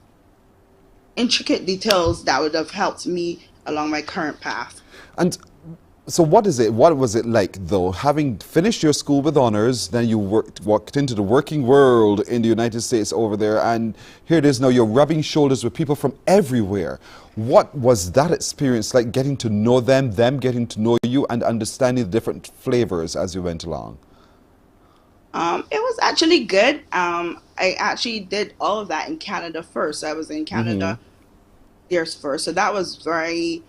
intricate details that would have helped me along my current path. And so what was it like, though, having finished your school with honors, then you walked into the working world in the United States over there, and here it is now, you're rubbing shoulders with people from everywhere. What was that experience like, getting to know them getting to know you, and understanding the different flavors as you went along? It was actually good. I actually did all of that in Canada first. I was in Canada years first. So that was very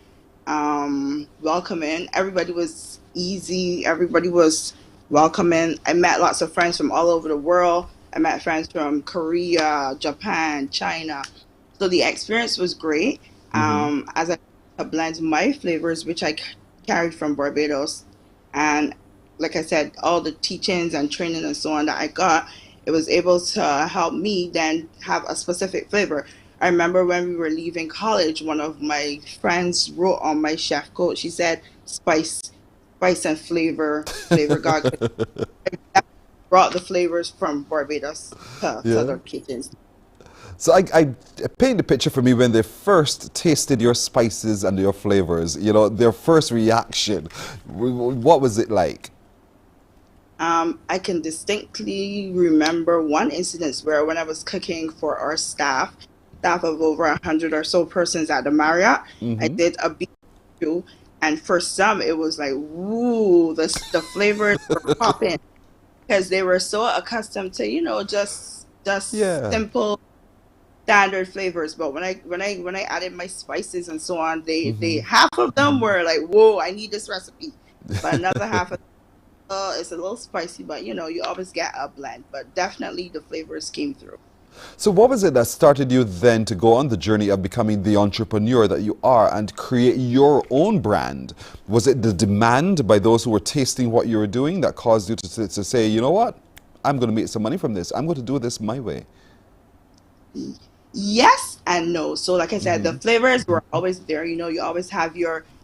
welcoming. Everybody was easy. Everybody was welcoming. I met lots of friends from all over the world. I met friends from Korea, Japan, China. So the experience was great. As I blend my flavors, which I carried from Barbados. And like I said, all the teachings and training and so on that I got, it was able to help me then have a specific flavor. I remember when we were leaving college, one of my friends wrote on my chef coat, she said, spice and flavor God. I brought the flavors from Barbados to other kitchens. So I paint the picture for me when they first tasted your spices and your flavors, you know, their first reaction. What was it like? I can distinctly remember one incident where when I was cooking for our staff of over 100 or so persons at the Marriott, I did a BBQ, and for some it was like, woo, the flavors were popping because they were so accustomed to, you know, just simple standard flavors. But when I added my spices and so on, they half of them were like, whoa, I need this recipe. But another half of it's a little spicy, but you know, you always get a blend. But definitely the flavors came through. So what was it that started you then to go on the journey of becoming the entrepreneur that you are and create your own brand? Was it the demand by those who were tasting what you were doing that caused you to say, you know what, I'm going to make some money from this. I'm going to do this my way. Yes and no. So like I said, the flavors were always there. You know, you always have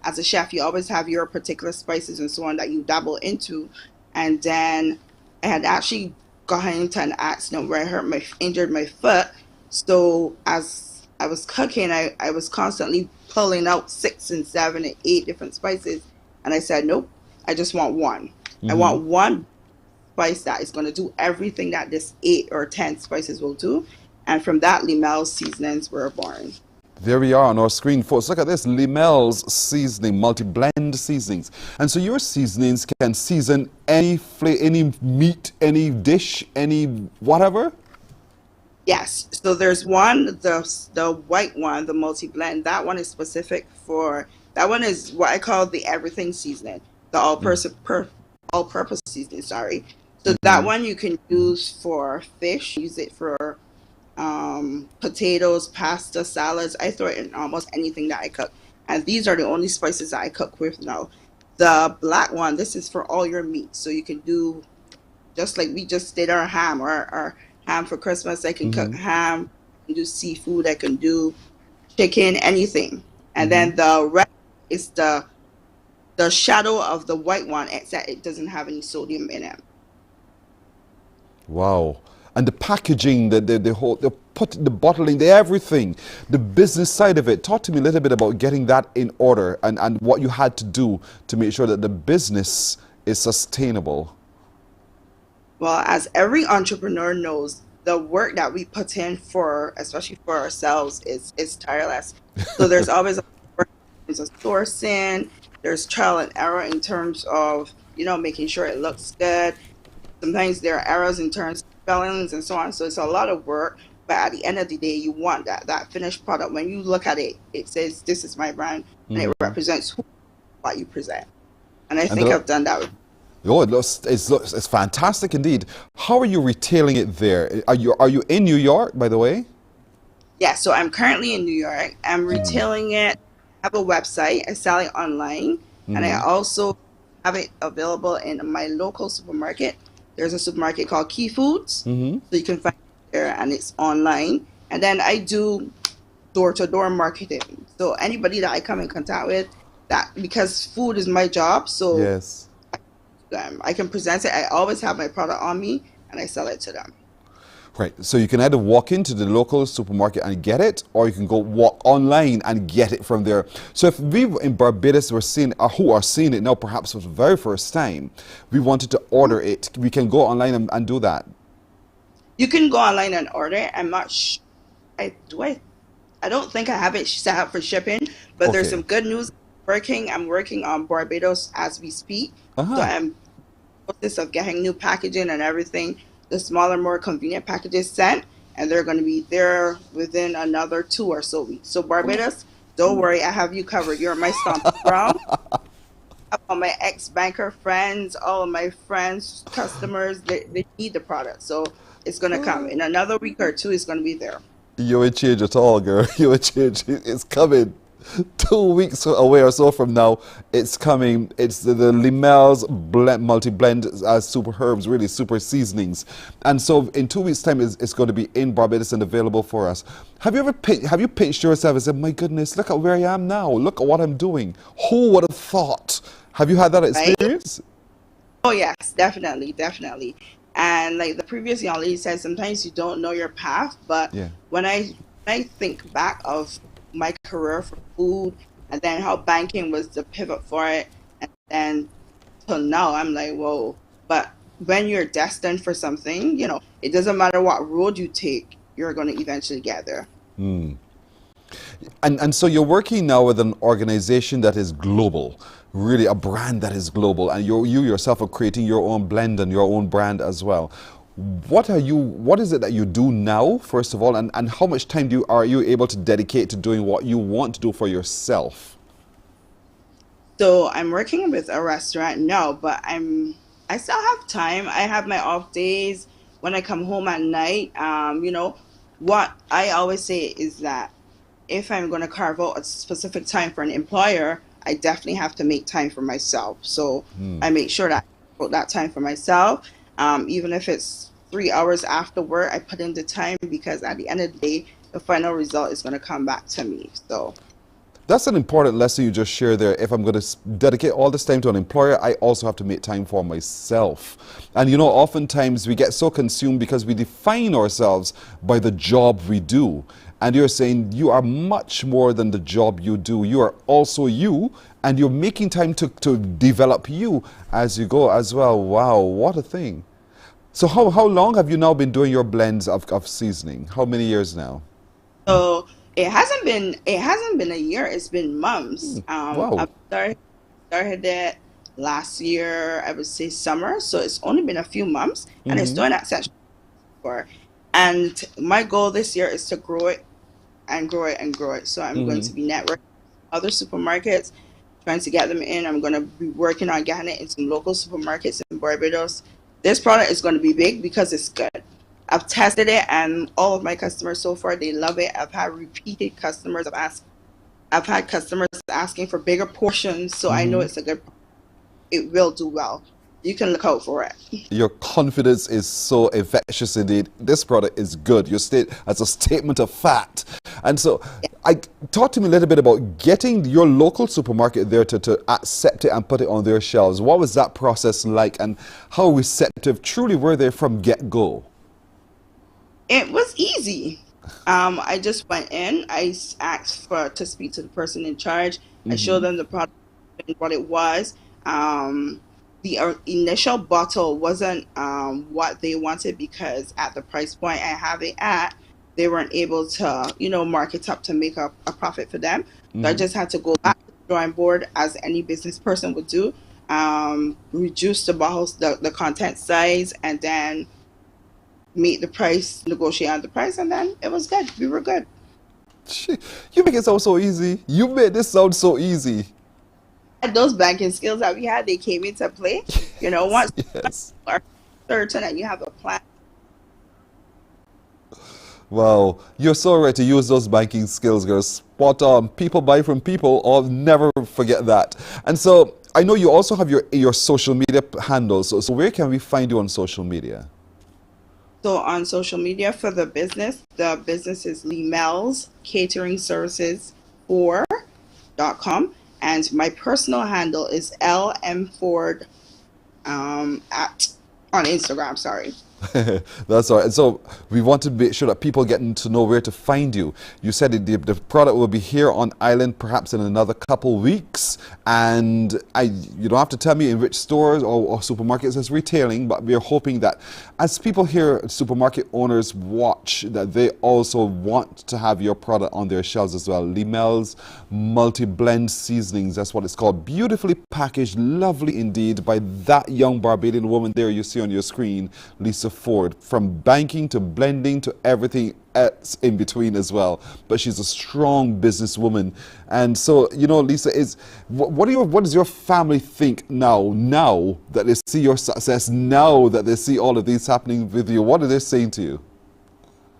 as a chef, you always have your particular spices and so on that you dabble into. And then I had actually got into an accident where I injured my foot. So as I was cooking, I was constantly pulling out 6 and 7 and 8 different spices. And I said, nope, I just want one. I want one spice that is going to do everything that this 8 or 10 spices will do. And from that, Limel's seasonings were born. There we are on our screen, folks. Look at this, Limel's seasoning, multi-blend seasonings. And so your seasonings can season any meat, any dish, any whatever? Yes. So there's one, the white one, the multi-blend. That one is specific that one is what I call the everything seasoning, the all-purpose seasoning, sorry. So that one you can use for fish, use it for potatoes, pasta, salads. I throw it in almost anything that I cook. And these are the only spices that I cook with now. The black one, this is for all your meat. So you can do, just like we just did our ham, or our ham for Christmas. I can cook ham, I can do seafood, I can do chicken, anything. And then the red is the shadow of the white one, except it doesn't have any sodium in it. Wow. And the packaging, the bottling, the everything, the business side of it. Talk to me a little bit about getting that in order and what you had to do to make sure that the business is sustainable. Well, as every entrepreneur knows, the work that we put in especially for ourselves, is tireless. So there's always work in terms of sourcing, there's trial and error in terms of, you know, making sure it looks good. Sometimes there are errors in terms of spellings and so on. So it's a lot of work. But at the end of the day, you want that finished product. When you look at it, it says, this is my brand, and it represents what you present. And I think I've done that. Oh, it's fantastic indeed. How are you retailing it there? Are you in New York, by the way? Yeah, so I'm currently in New York. I'm retailing it. I have a website. I sell it online. And I also have it available in my local supermarket. There's a supermarket called Key Foods. So you can find it there, and it's online. And then I do door-to-door marketing. So anybody that I come in contact with, because food is my job, so yes. I can present it. I always have my product on me, and I sell it to them. Right. So you can either walk into the local supermarket and get it, or you can go walk online and get it from there. So if we in Barbados were seeing, who are seeing it now perhaps for the very first time, we wanted to order it, we can go online and do that. You can go online and order it. I'm not sure. I don't think I have it set up for shipping, but there's some good news. I'm working on Barbados as we speak. So I'm in the process of getting new packaging and everything. The smaller, more convenient packages sent, and they're going to be there within another 2 or so weeks. So Barbados, don't worry, I have you covered. You're my stomping ground. All my ex-banker friends, all of my friends, customers, they need the product. So it's going to come. In another week or 2, it's going to be there. You ain't change at all, girl. You ain't change. It's coming. 2 weeks away or so from now, it's coming. It's the Limel's multi-blend super herbs, really super seasonings. And so in 2 weeks' time, it's going to be in Barbados and available for us. Have you pitched yourself and said, my goodness, look at where I am now. Look at what I'm doing. Who would have thought? Have you had that experience? Oh, yes, definitely. And like the previous young lady said, sometimes you don't know your path. But when I think back of my career for food, and then how banking was the pivot for it, and then till now, I'm like, whoa. But when you're destined for something, you know, it doesn't matter what road you take, you're going to eventually get there. And so you're working now with an organization that is global, really a brand that is global, and you yourself are creating your own blend and your own brand as well. What is it that you do now, first of all, and how much time are you able to dedicate to doing what you want to do for yourself? So I'm working with a restaurant now, but I still have time. I have my off days when I come home at night. What I always say is that if I'm going to carve out a specific time for an employer, I definitely have to make time for myself. So I make sure that I put that time for myself. Even if it's 3 hours after work, I put in the time, because at the end of the day, the final result is going to come back to me. So that's an important lesson you just shared there. If I'm going to dedicate all this time to an employer, I also have to make time for myself. And oftentimes we get so consumed because we define ourselves by the job we do. And you're saying you are much more than the job you do. You are also you, and you're making time to develop you as you go as well. Wow, what a thing. So how long have you now been doing your blends of seasoning? How many years now? So it hasn't been a year, it's been months. Wow. I started it last year, I would say summer, so it's only been a few months, and it's doing exceptionally for. And my goal this year is to grow it and grow it and grow it. So I'm going to be networking with other supermarkets, trying to get them in. I'm going to be working on getting it in some local supermarkets in Barbados. This product is going to be big because it's good. I've tested it, and all of my customers so far, they love it. I've had repeated customers. I've had customers asking for bigger portions, so I know it's a good product. It will do well. You can look out for it. Your confidence is so infectious indeed. This product is good. You state as a statement of fact. And so, talk to me a little bit about getting your local supermarket there to accept it and put it on their shelves. What was that process like, and how receptive truly were they from get-go? It was easy. I just went in. I asked to speak to the person in charge. I showed them the product and what it was. The initial bottle wasn't what they wanted, because at the price point I have it at, they weren't able to, mark it up to make a profit for them. So I just had to go back to the drawing board, as any business person would do, reduce the bottles, the content size, and then meet the price, negotiate on the price, and then it was good. We were good. You make it sound so easy. You made this sound so easy. And those banking skills that we had, they came into play. Once you are certain and you have a plan. Wow, you're so right to use those banking skills, girl. Spot on. People buy from people. I'll never forget that. And so I know you also have your social media handles. So where can we find you on social media? So on social media for the business is Limel's Catering Services 4.com. And my personal handle is LMFord on Instagram, sorry. That's all right. And so we want to make sure that people get to know where to find you. You said the product will be here on island perhaps in another couple weeks. And you don't have to tell me in which stores or supermarkets it's retailing, but we're hoping that as people hear supermarket owners watch, that they also want to have your product on their shelves as well. Limel's multi-blend seasonings, that's what it's called. Beautifully packaged, lovely indeed, by that young Barbadian woman there you see on your screen, Lisa Ford. From banking to blending to everything else in between as well. But she's a strong businesswoman. And so, Lisa, what does your family think now that they see your success, now that they see all of these happening with you? What are they saying to you?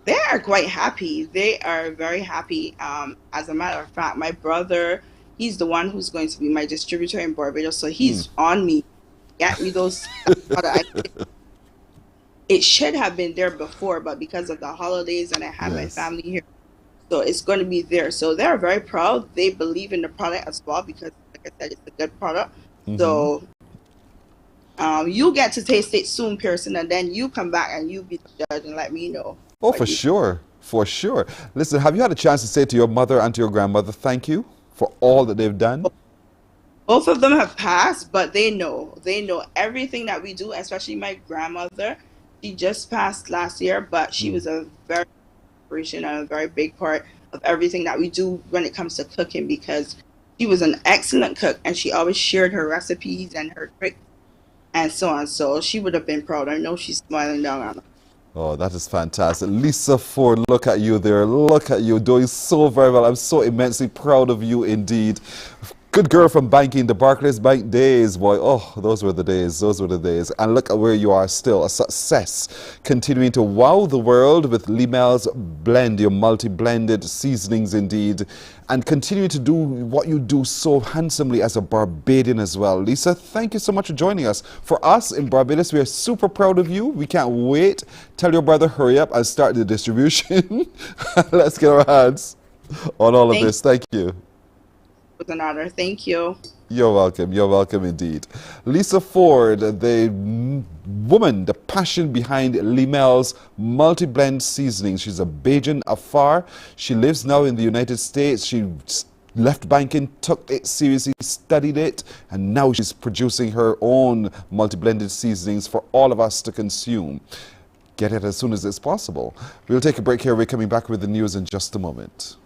They are quite happy. They are very happy. As a matter of fact, my brother, he's the one who's going to be my distributor in Barbados. So he's on me. Get me those. It should have been there before, but because of the holidays and I had my family here, so it's going to be there. So they're very proud. They believe in the product as well, because, like I said, it's a good product. So you get to taste it soon, Pearson, and then you come back and you be the judge and let me know. Oh, for sure. For sure. Listen, have you had a chance to say to your mother and to your grandmother, thank you for all that they've done? Both of them have passed, but they know everything that we do, especially my grandmother. She just passed last year, but she was a very inspiration and a very big part of everything that we do when it comes to cooking, because she was an excellent cook and she always shared her recipes and her tricks. And and so on. So she would have been proud. I know she's smiling down on her. Oh, that is fantastic. Lisa Ford, look at you there. Look at you doing so very well. I'm so immensely proud of you indeed. Good girl from banking, the Barclays Bank days, boy. Oh, those were the days. Those were the days. And look at where you are still, a success. Continuing to wow the world with Limel's blend, your multi-blended seasonings indeed. And continuing to do what you do so handsomely as a Barbadian as well. Lisa, thank you so much for joining us. For us in Barbados, we are super proud of you. We can't wait. Tell your brother, hurry up and start the distribution. Let's get our hands on all of this. Thank you. It was an honor. Thank you. You're welcome. You're welcome indeed. Lisa Ford, the woman, the passion behind Limel's multi-blend seasonings. She's a Bajan afar. She lives now in the United States. She left banking, took it seriously, studied it, and now she's producing her own multi-blended seasonings for all of us to consume. Get it as soon as it's possible. We'll take a break here. We're coming back with the news in just a moment.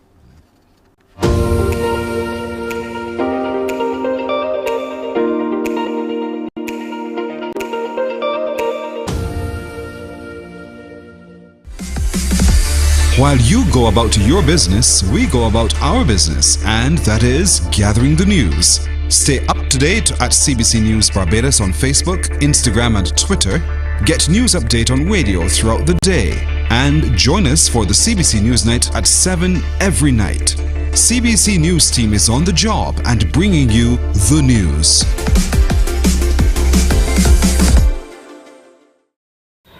While you go about your business, we go about our business, and that is gathering the news. Stay up to date at CBC News Barbados on Facebook, Instagram and Twitter. Get news update on radio throughout the day. And join us for the CBC News Night at 7 every night. CBC News team is on the job and bringing you the news.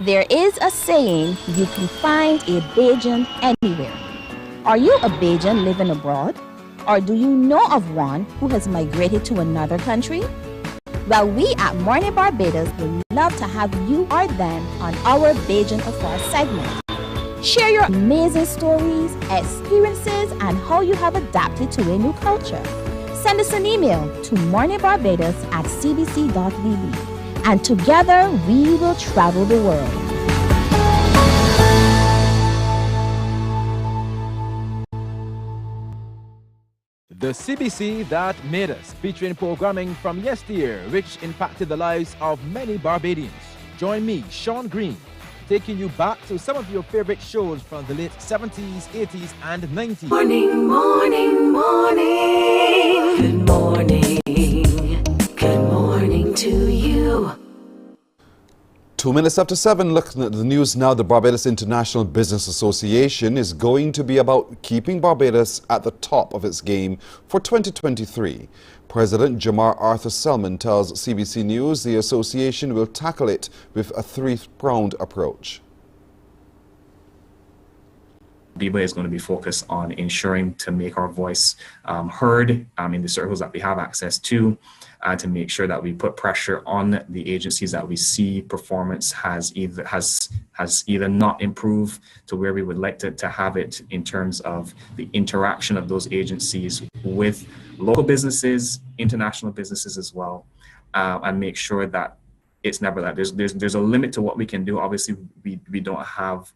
There is a saying, you can find a Bajan anywhere. Are you a Bajan living abroad? Or do you know of one who has migrated to another country? Well, we at Mornin Barbados would love to have you or them on our Bajan Affairs segment. Share your amazing stories, experiences, and how you have adapted to a new culture. Send us an email to morninbarbados@cbc.vb. And together we will travel the world. The CBC That Made Us, featuring programming from yesteryear, which impacted the lives of many Barbadians. Join me, Sean Green, taking you back to some of your favorite shows from the late 70s, 80s, and 90s. Morning, morning, morning. Good morning. Good morning to you. 2 minutes after 7, looking at the news now. The Barbados International Business Association is going to be about keeping Barbados at the top of its game for 2023. President Jamar Arthur Selman tells CBC News the association will tackle it with a three-pronged approach. BIBA is going to be focused on ensuring to make our voice heard in the circles that we have access to, to make sure that we put pressure on the agencies that we see performance has either not improved to where we would like to have it in terms of the interaction of those agencies with local businesses, international businesses as well, and make sure that it's never that there's a limit to what we can do. Obviously, we don't have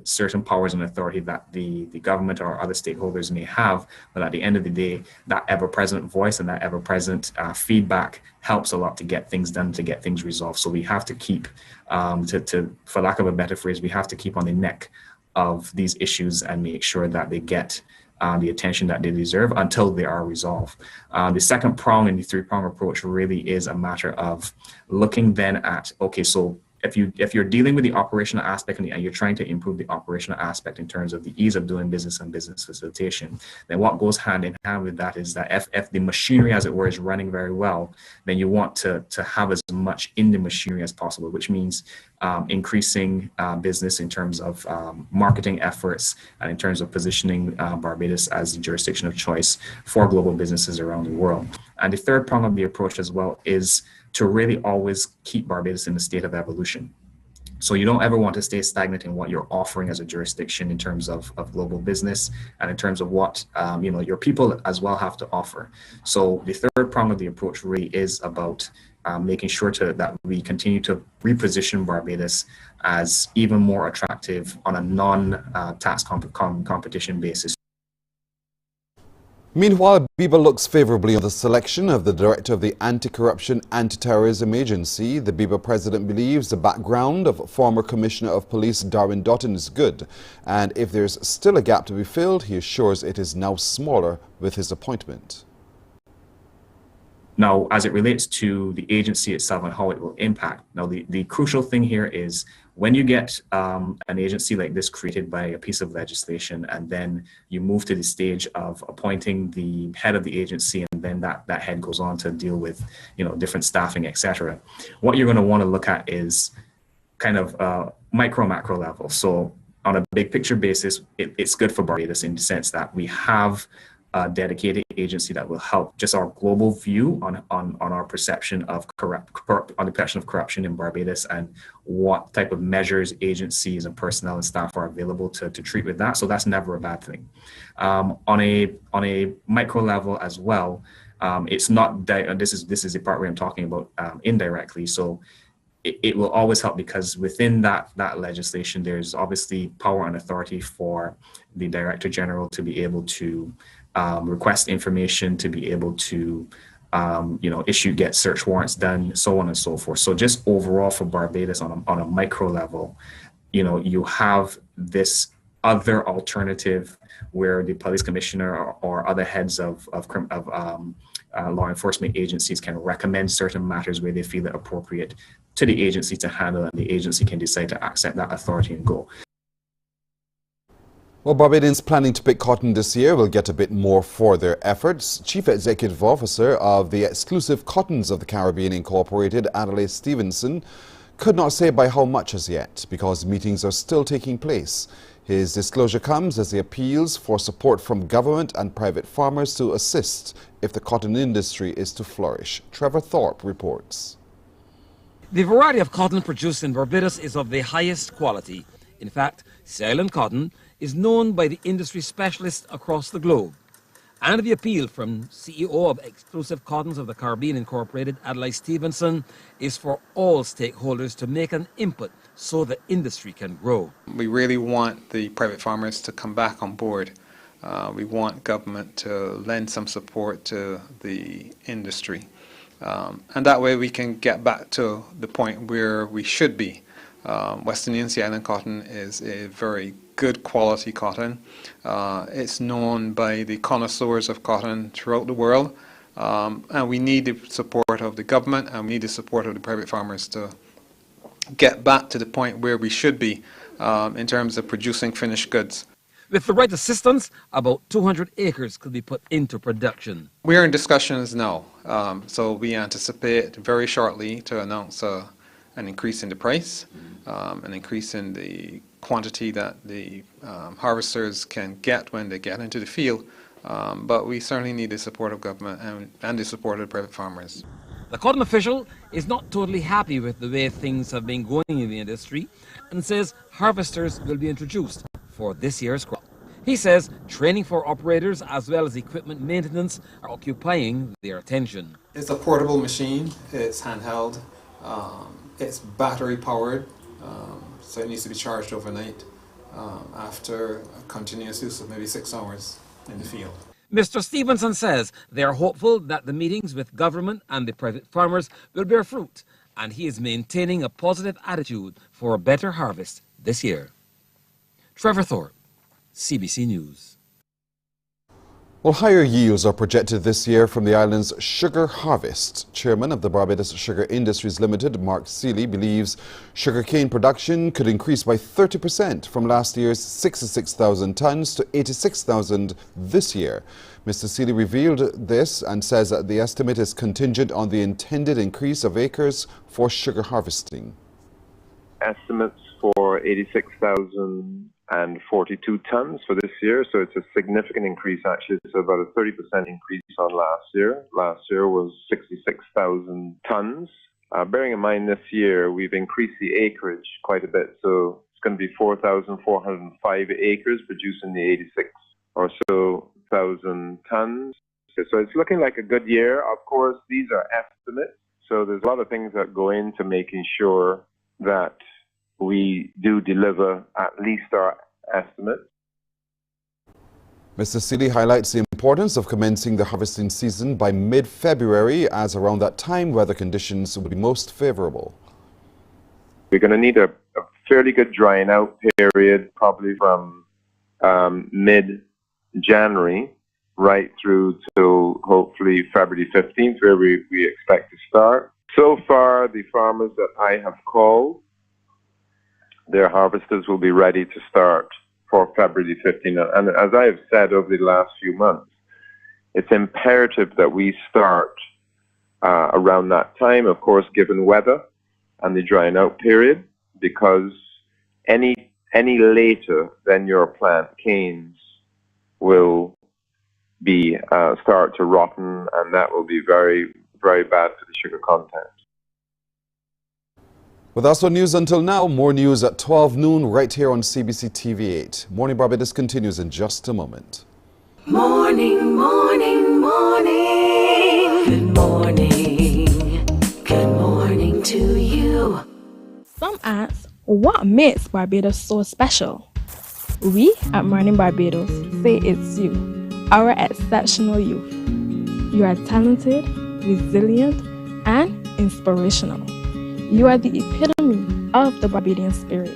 certain powers and authority that the government or other stakeholders may have, but at the end of the day, that ever-present voice and that ever-present feedback helps a lot to get things done, to get things resolved. So we have to keep, for lack of a better phrase, we have to keep on the neck of these issues and make sure that they get the attention that they deserve until they are resolved. The second prong in the three-prong approach really is a matter of looking then at, okay, so if you're dealing with the operational aspect and you're trying to improve the operational aspect in terms of the ease of doing business and business facilitation, then what goes hand in hand with that is that if the machinery, as it were, is running very well, then you want to have as much in the machinery as possible, which means increasing business in terms of marketing efforts and in terms of positioning Barbados as the jurisdiction of choice for global businesses around the world. And the third prong of the approach as well is to really always keep Barbados in a state of evolution. So you don't ever want to stay stagnant in what you're offering as a jurisdiction in terms of global business and in terms of what your people as well have to offer. So the third prong of the approach really is about making sure that we continue to reposition Barbados as even more attractive on a non-tax competition basis. Meanwhile, BIBA looks favorably on the selection of the director of the Anti-Corruption Anti-Terrorism Agency. The BIBA president believes the background of former Commissioner of Police Darwin Doughton is good, and if there's still a gap to be filled, he assures it is now smaller with his appointment. Now, as it relates to the agency itself and how it will impact, now the crucial thing here is when you get an agency like this created by a piece of legislation, and then you move to the stage of appointing the head of the agency, and then that head goes on to deal with, different staffing, etc. What you're going to want to look at is kind of macro level. So on a big picture basis, it's good for Barbados in the sense that we have a dedicated agency that will help just our global view on our perception of corruption in Barbados, and what type of measures agencies and personnel and staff are available to treat with that. So that's never a bad thing. On a micro level as well, it's not this is the part where I'm talking about indirectly. So it will always help, because within that legislation, there's obviously power and authority for the Director General to be able to request information, to be able to get search warrants done, so on and so forth. So just overall for Barbados on a micro level, you have this other alternative where the police commissioner or other heads of law enforcement agencies can recommend certain matters where they feel it appropriate to the agency to handle, and the agency can decide to accept that authority and go. Well, Barbadians planning to pick cotton this year will get a bit more for their efforts. Chief Executive Officer of the Exclusive Cottons of the Caribbean Incorporated, Adelaide Stevenson, could not say by how much as yet, because meetings are still taking place. His disclosure comes as he appeals for support from government and private farmers to assist if the cotton industry is to flourish. Trevor Thorpe reports. The variety of cotton produced in Barbados is of the highest quality. In fact, Sea Island cotton is known by the industry specialists across the globe. And the appeal from CEO of Exclusive Cottons of the Caribbean Incorporated, Adelaide Stevenson, is for all stakeholders to make an input so the industry can grow. We really want the private farmers to come back on board. We want government to lend some support to the industry. And that way we can get back to the point where we should be. West Indian Sea Island cotton is a very good quality cotton. It's known by the connoisseurs of cotton throughout the world, and we need the support of the government, and we need the support of the private farmers to get back to the point where we should be in terms of producing finished goods. With the right assistance, about 200 acres could be put into production. We are in discussions now, so we anticipate very shortly to announce an increase in the price, an increase in the quantity that the harvesters can get when they get into the field, but we certainly need the support of government and the support of private farmers. The cotton official is not totally happy with the way things have been going in the industry and says harvesters will be introduced for this year's crop. He says training for operators as well as equipment maintenance are occupying their attention. It's a portable machine, it's handheld, it's battery powered, so it needs to be charged overnight after a continuous use of maybe 6 hours in the field. Mr. Stevenson says they are hopeful that the meetings with government and the private farmers will bear fruit, and he is maintaining a positive attitude for a better harvest this year. Trevor Thorpe, CBC News. Well, higher yields are projected this year from the island's sugar harvest. Chairman of the Barbados Sugar Industries Limited, Mark Seeley, believes sugarcane production could increase by 30% from last year's 66,000 tons to 86,000 this year. Mr. Seeley revealed this and says that the estimate is contingent on the intended increase of acres for sugar harvesting. Estimates for 86,042 tons for this year, so it's a significant increase actually. It's about a 30% increase on last year. Last year was 66,000 tons. Bearing in mind this year we've increased the acreage quite a bit, so it's going to be 4,405 acres producing the 86 or so thousand tons. So it's looking like a good year. Of course, these are estimates, so there's a lot of things that go into making sure that we do deliver at least our estimates. Mr. Seeley highlights the importance importance of commencing the harvesting season by mid-February, as around that time weather conditions will be most favorable. We're going to need a fairly good drying out period, probably from mid-January right through to hopefully February 15th, where we expect to start. So far, the farmers that I have called, their harvesters will be ready to start for February 15th. And as I have said over the last few months, it's imperative that we start around that time, of course, given weather and the drying out period, because any later than your plant canes will be start to rotten, and that will be very, very bad for the sugar content. Well, that's what news until now. More news at 12 noon right here on CBC TV8. Morning Barbados continues in just a moment. Morning, morning, morning. Good morning. Good morning to you. Some ask, what makes Barbados so special? We at Mornin Barbados say it's you, our exceptional youth. You are talented, resilient, and inspirational. You are the epitome of the Barbadian spirit,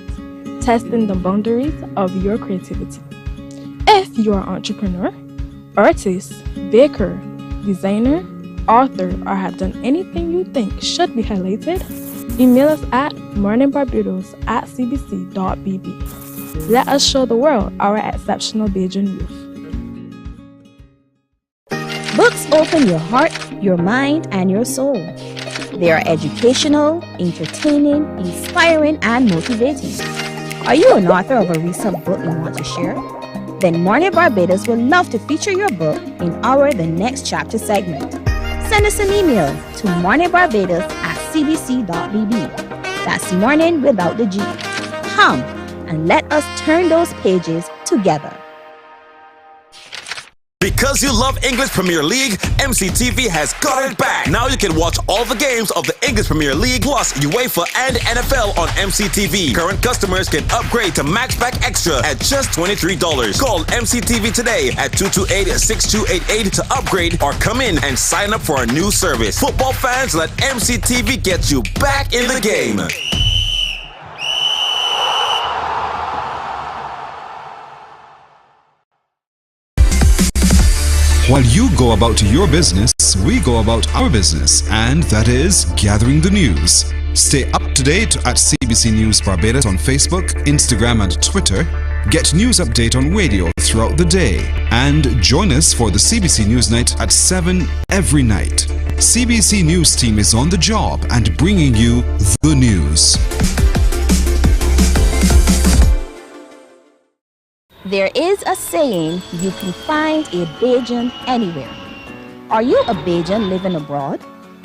testing the boundaries of your creativity. If you are an entrepreneur, artist, baker, designer, author, or have done anything you think should be highlighted, email us at morninbarbados@cbc.bb. Let us show the world our exceptional Bajan youth. Books open your heart, your mind, and your soul. They are educational, entertaining, inspiring, and motivating. Are you an author of a recent book you want to share? Then Mornin Barbados would love to feature your book in our The Next Chapter segment. Send us an email to morninbarbados@cbc.bb. That's morning without the G. Come and let us turn those pages together. Because you love English Premier League, MCTV has got it back. Now you can watch all the games of the English Premier League plus UEFA and NFL on MCTV. Current customers can upgrade to Max Pack Extra at just $23. Call MCTV today at 228-6288 to upgrade, or come in and sign up for our new service. Football fans, let MCTV get you back in the game. While you go about your business, we go about our business, and that is gathering the news. Stay up to date at CBC News Barbados on Facebook, Instagram, and Twitter. Get news update on radio throughout the day, and join us for the CBC News Night at 7 every night. CBC News team is on the job and bringing you the news. There is a saying, you can find a Bajan anywhere. Are you a Bajan living abroad?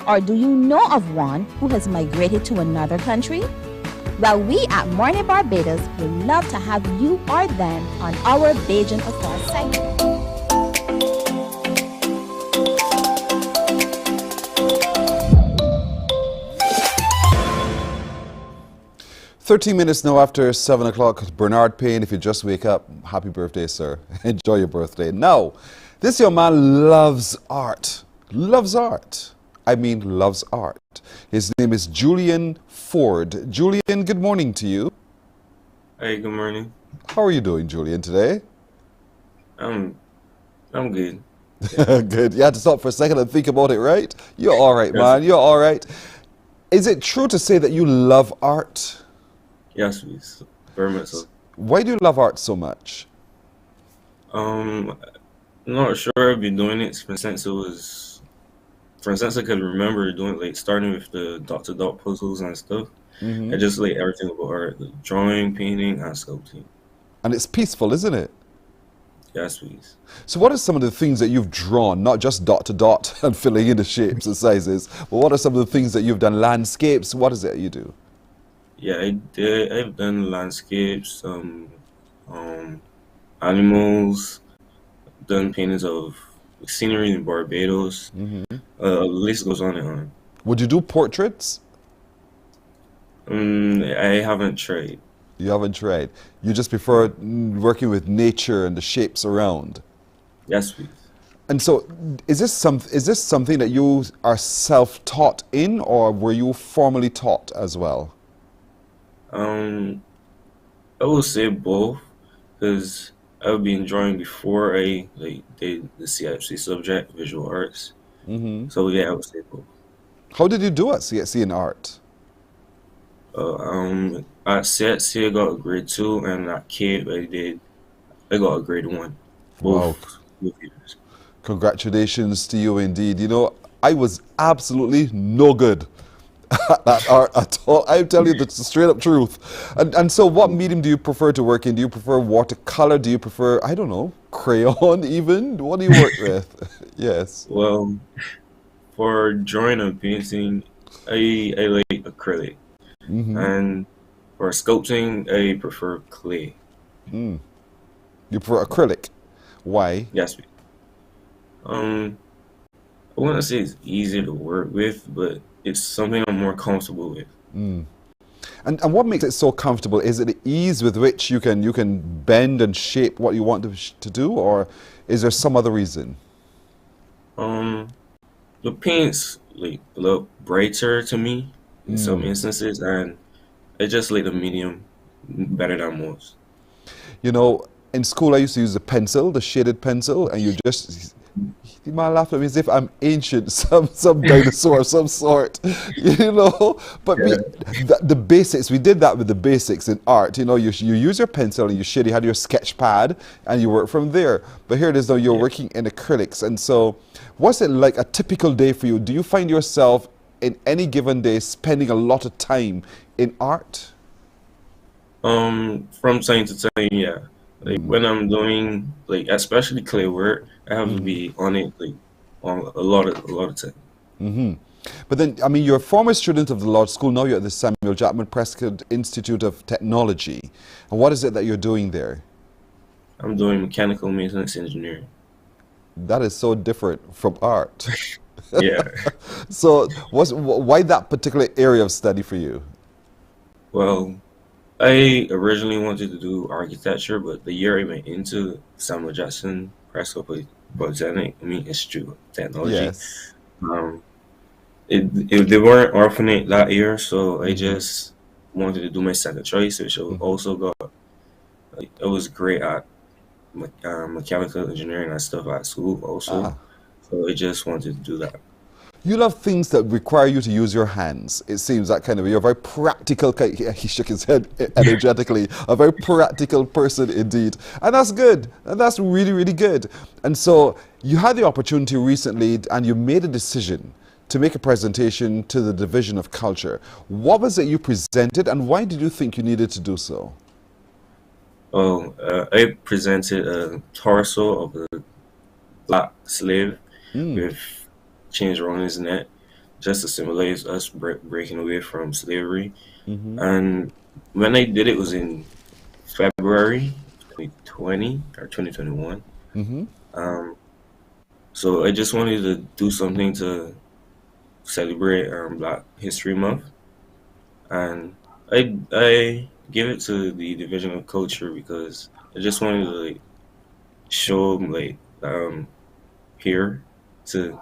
Or do you know of one who has migrated to another country? Well, we at Mornin Barbados would love to have you or them on our Bajan Affairs segment. 13 minutes now after 7 o'clock. Bernard Payne, if you just wake up, happy birthday, sir. Enjoy your birthday. Now, this young man loves art. Loves art. I mean, loves art. His name is Julian Ford. Julian, good morning to you. Hey, good morning. How are you doing, Julian, today? I'm good. Good. You had to stop for a second and think about it, right? You're all right, man. You're all right. Is it true to say that you love art? Yes, please. Very much so. Why do you love art so much? I'm not sure I've been doing it since I could remember doing it, like starting with the dot-to-dot puzzles and stuff. Mm-hmm. I just like everything about art, the drawing, painting, and sculpting. And it's peaceful, isn't it? Yes, please. So what are some of the things that you've drawn, not just dot to dot and filling in the shapes and sizes, but what are some of the things that you've done? Landscapes, what is it you do? Yeah, I've done landscapes, animals, done paintings of scenery in Barbados. Mm-hmm. The list goes on and on. Would you do portraits? I haven't tried. You haven't tried. You just prefer working with nature and the shapes around. Yes, please. And so, is this something that you are self-taught in, or were you formally taught as well? I would say both, because I would be enjoying before I did the CFC subject, visual arts. Mm-hmm. So yeah, I would say both. How did you do at CSC in art? At CFC I got a grade 2, and at CAPE I got a grade 1. Wow. Both years. Congratulations to you indeed. You know, I was absolutely no good at art at all. I tell you the straight up truth. And so what medium do you prefer to work in? Do you prefer watercolor? Do you prefer, I don't know, crayon even? What do you work with? Yes. Well, for drawing and painting, I like acrylic. Mm-hmm. And for sculpting, I prefer clay. Mm. You prefer acrylic? Why? Yes. I wouldn't say it's easier to work with, but it's something I'm more comfortable with. Mm. And what makes it so comfortable? Is it the ease with which you can bend and shape what you want to do, or is there some other reason? The paint's like a little brighter to me in some instances, and I just like the medium better than most. You know, in school I used to use the pencil, the shaded pencil, and you might laugh at me as if I'm ancient, some dinosaur of some sort, you know. But the basics, we did that with the basics in art. You know, you use your pencil and you shade. You had your sketch pad and you work from there. But here it is, though, you're working in acrylics. And so, what's it like a typical day for you? Do you find yourself in any given day spending a lot of time in art? From time to time, yeah. Like when I'm doing especially clay work, I have to be on it on a lot of time. Mm-hmm. But then, I mean, you're a former student of the Law School. Now you're at the Samuel Jackman Prescott Institute of Technology. And what is it that you're doing there? I'm doing mechanical maintenance engineering. That is so different from art. Yeah. So, why that particular area of study for you? Well, I originally wanted to do architecture, but the year I went into Samuel Jackson Prescott Institute of Technology, yes. They weren't offering it that year, so I just wanted to do my second choice, which I also got. I was great at mechanical engineering and stuff at school also, so I just wanted to do that. You love things that require you to use your hands. It seems that kind of, you're a very practical, he shook his head energetically, a very practical person indeed. And that's good. And that's really, really good. And so you had the opportunity recently and you made a decision to make a presentation to the Division of Culture. What was it you presented and why did you think you needed to do so? Oh, I presented a torso of a black slave with chains around his neck, just to symbolize us breaking away from slavery. And when I did it was in February 2020 or 2021. So I just wanted to do something to celebrate Black History Month, and I gave it to the Division of Culture because I just wanted to show here to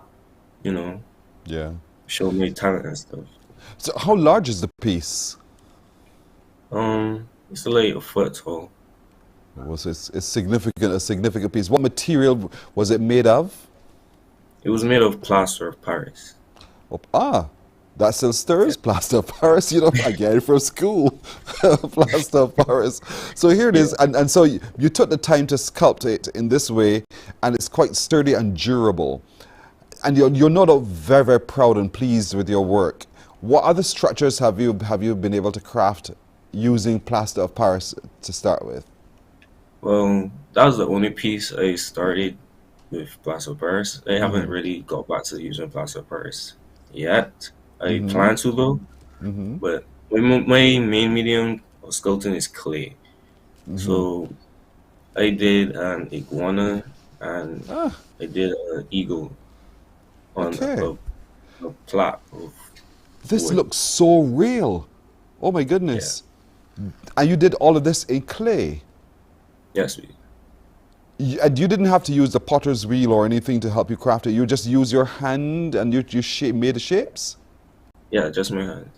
show my talent and stuff. So how large is the piece? It's like a foot tall. So it's a significant piece. What material was it made of? It was made of plaster of Paris. That still stirs, plaster of Paris, I get it from school, plaster of Paris. So here it is, and so you took the time to sculpt it in this way, and it's quite sturdy and durable. And you're no doubt very, very proud and pleased with your work. What other structures have you been able to craft using plaster of Paris to start with? Well, that was the only piece I started with plaster of Paris. I haven't really got back to using plaster of Paris yet. I plan to though, but my main medium of sculpting is clay. So I did an iguana and I did an eagle on a plaque of This looks so real. Oh my goodness. And you did all of this in clay? Yes. And you didn't have to use the potter's wheel or anything to help you craft it. You just use your hand and you made the shapes? Yeah, just my hand.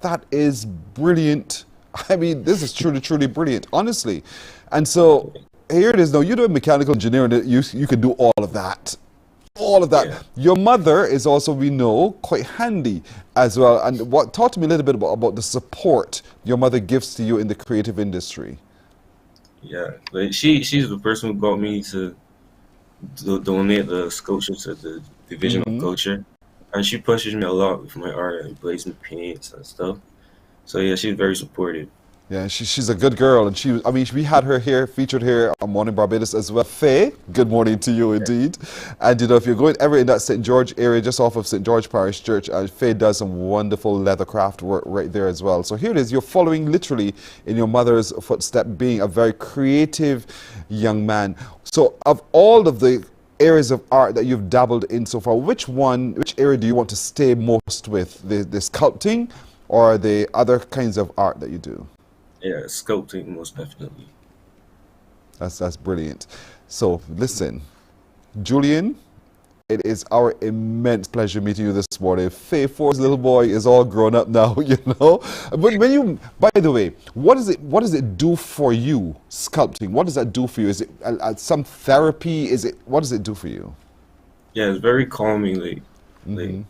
That is brilliant. I mean, this is truly, truly brilliant, honestly. And so here it is. Now, you're doing mechanical engineering. You can do all of that. All of that. Yeah. Your mother is also, we know, quite handy as well. And talk to me a little bit about the support your mother gives to you in the creative industry. Yeah, like she's the person who got me to donate the sculpture to the Division of Culture, and she pushes me a lot with my art and blazing paints and stuff. So yeah, she's very supportive. Yeah, she's a good girl, and we had her here, featured here on Mornin Barbados as well. Faye, good morning to you indeed. And if you're going ever in that St. George area, just off of St. George Parish Church, Faye does some wonderful leathercraft work right there as well. So here it is, you're following literally in your mother's footstep, being a very creative young man. So of all of the areas of art that you've dabbled in so far, which area do you want to stay most with? The sculpting or the other kinds of art that you do? Yeah, sculpting, most definitely. That's brilliant. So listen, Julian, it is our immense pleasure meeting you this morning. Faye Ford's little boy is all grown up now, you know. But by the way, what does it do for you, sculpting? What does that do for you? Is it some therapy? What does it do for you? Yeah, it's very calming. And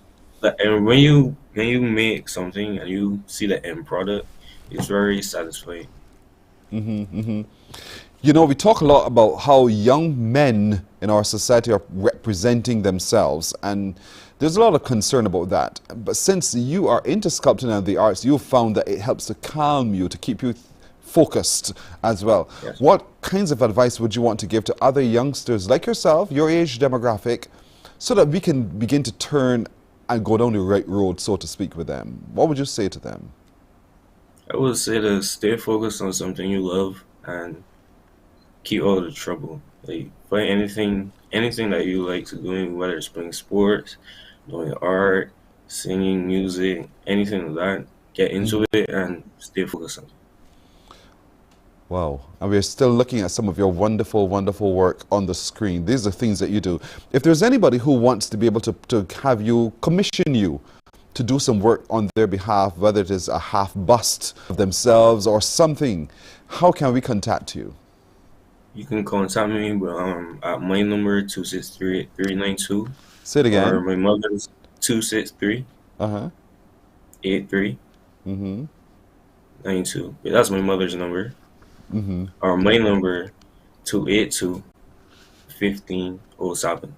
when you make something and you see the end product, it's very satisfying. You know, we talk a lot about how young men in our society are representing themselves, and there's a lot of concern about that. But since you are into sculpting and the arts, you've found that it helps to calm you, to keep you focused as well. Yes. What kinds of advice would you want to give to other youngsters like yourself, your age demographic, so that we can begin to turn and go down the right road, so to speak, with them? What would you say to them? I would say to stay focused on something you love and keep out of the trouble. Like, find anything that you like to do, whether it's playing sports, doing art, singing, music, anything like that. Get into it and stay focused on it. Wow. And we're still looking at some of your wonderful, wonderful work on the screen. These are things that you do. If there's anybody who wants to be able to have you commission you to do some work on their behalf, whether it is a half bust of themselves or something, how can we contact you? You can contact me at my number 263-8392. Say it again. Or my mother's 263 83 92. Yeah, that's my mother's number. Or my number 282-1507.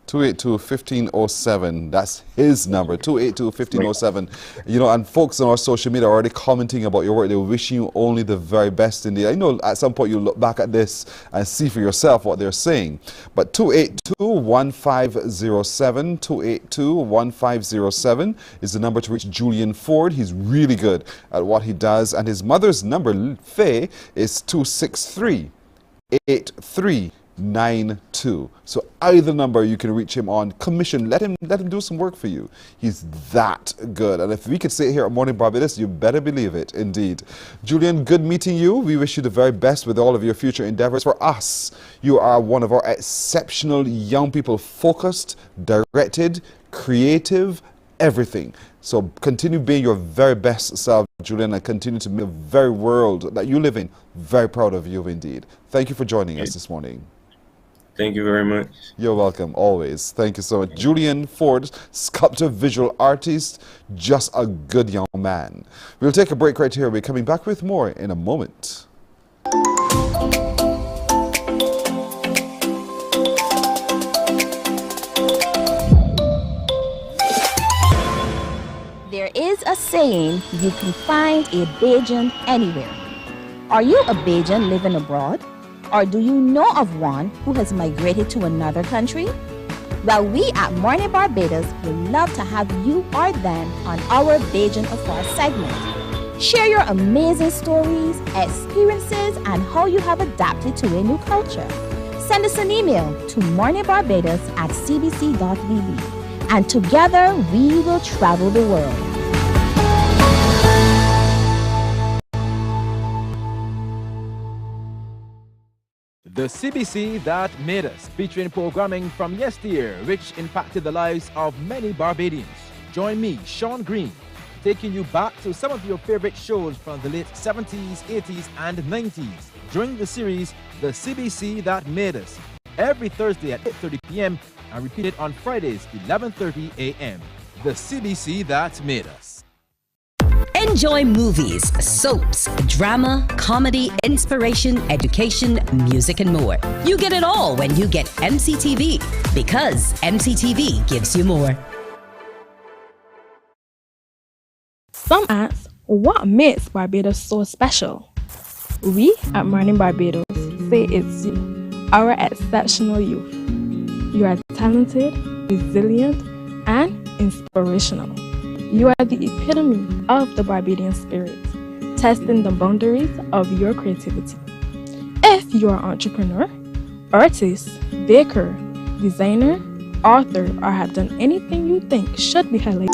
282-1507. That's his number, 282-1507. You know, and folks on our social media are already commenting about your work. They're wishing you only the very best indeed. I know at some point you'll look back at this and see for yourself what they're saying. But 282-1507, 282-1507 is the number to reach Julian Ford. He's really good at what he does. And his mother's number, Faye, is 263-8392. So either number you can reach him on. Commission. Let him do some work for you. He's that good. And if we could sit here at Mornin Barbados, you better believe it, indeed. Julian, good meeting you. We wish you the very best with all of your future endeavors. For us, you are one of our exceptional young people, focused, directed, creative, everything. So continue being your very best self, Julian, and continue to make the very world that you live in very proud of you indeed. Thank you for joining us this morning. Thank you very much. You're welcome, always. Thank you so much. Julian Ford, sculptor, visual artist, just a good young man. We'll take a break right here. We're coming back with more in a moment. There is a saying, you can find a Bajan anywhere. Are you a Bajan living abroad? Or do you know of one who has migrated to another country? Well, we at Mornin Barbados would love to have you or them on our Bajan Afar segment. Share your amazing stories, experiences, and how you have adapted to a new culture. Send us an email to morninbarbados@cbc.tv, and together we will travel the world. The CBC That Made Us, featuring programming from yesteryear, which impacted the lives of many Barbadians. Join me, Sean Green, taking you back to some of your favorite shows from the late 70s, 80s, and 90s during the series The CBC That Made Us, every Thursday at 8:30 p.m. and repeated on Fridays, 11:30 a.m. The CBC That Made Us. Enjoy movies, soaps, drama, comedy, inspiration, education, music, and more. You get it all when you get MCTV, because MCTV gives you more. Some ask, what makes Barbados so special? We at Mornin Barbados say it's you, our exceptional youth. You are talented, resilient, and inspirational. You are the epitome of the Barbadian spirit, testing the boundaries of your creativity. If you are an entrepreneur, artist, baker, designer, author, or have done anything you think should be highlighted,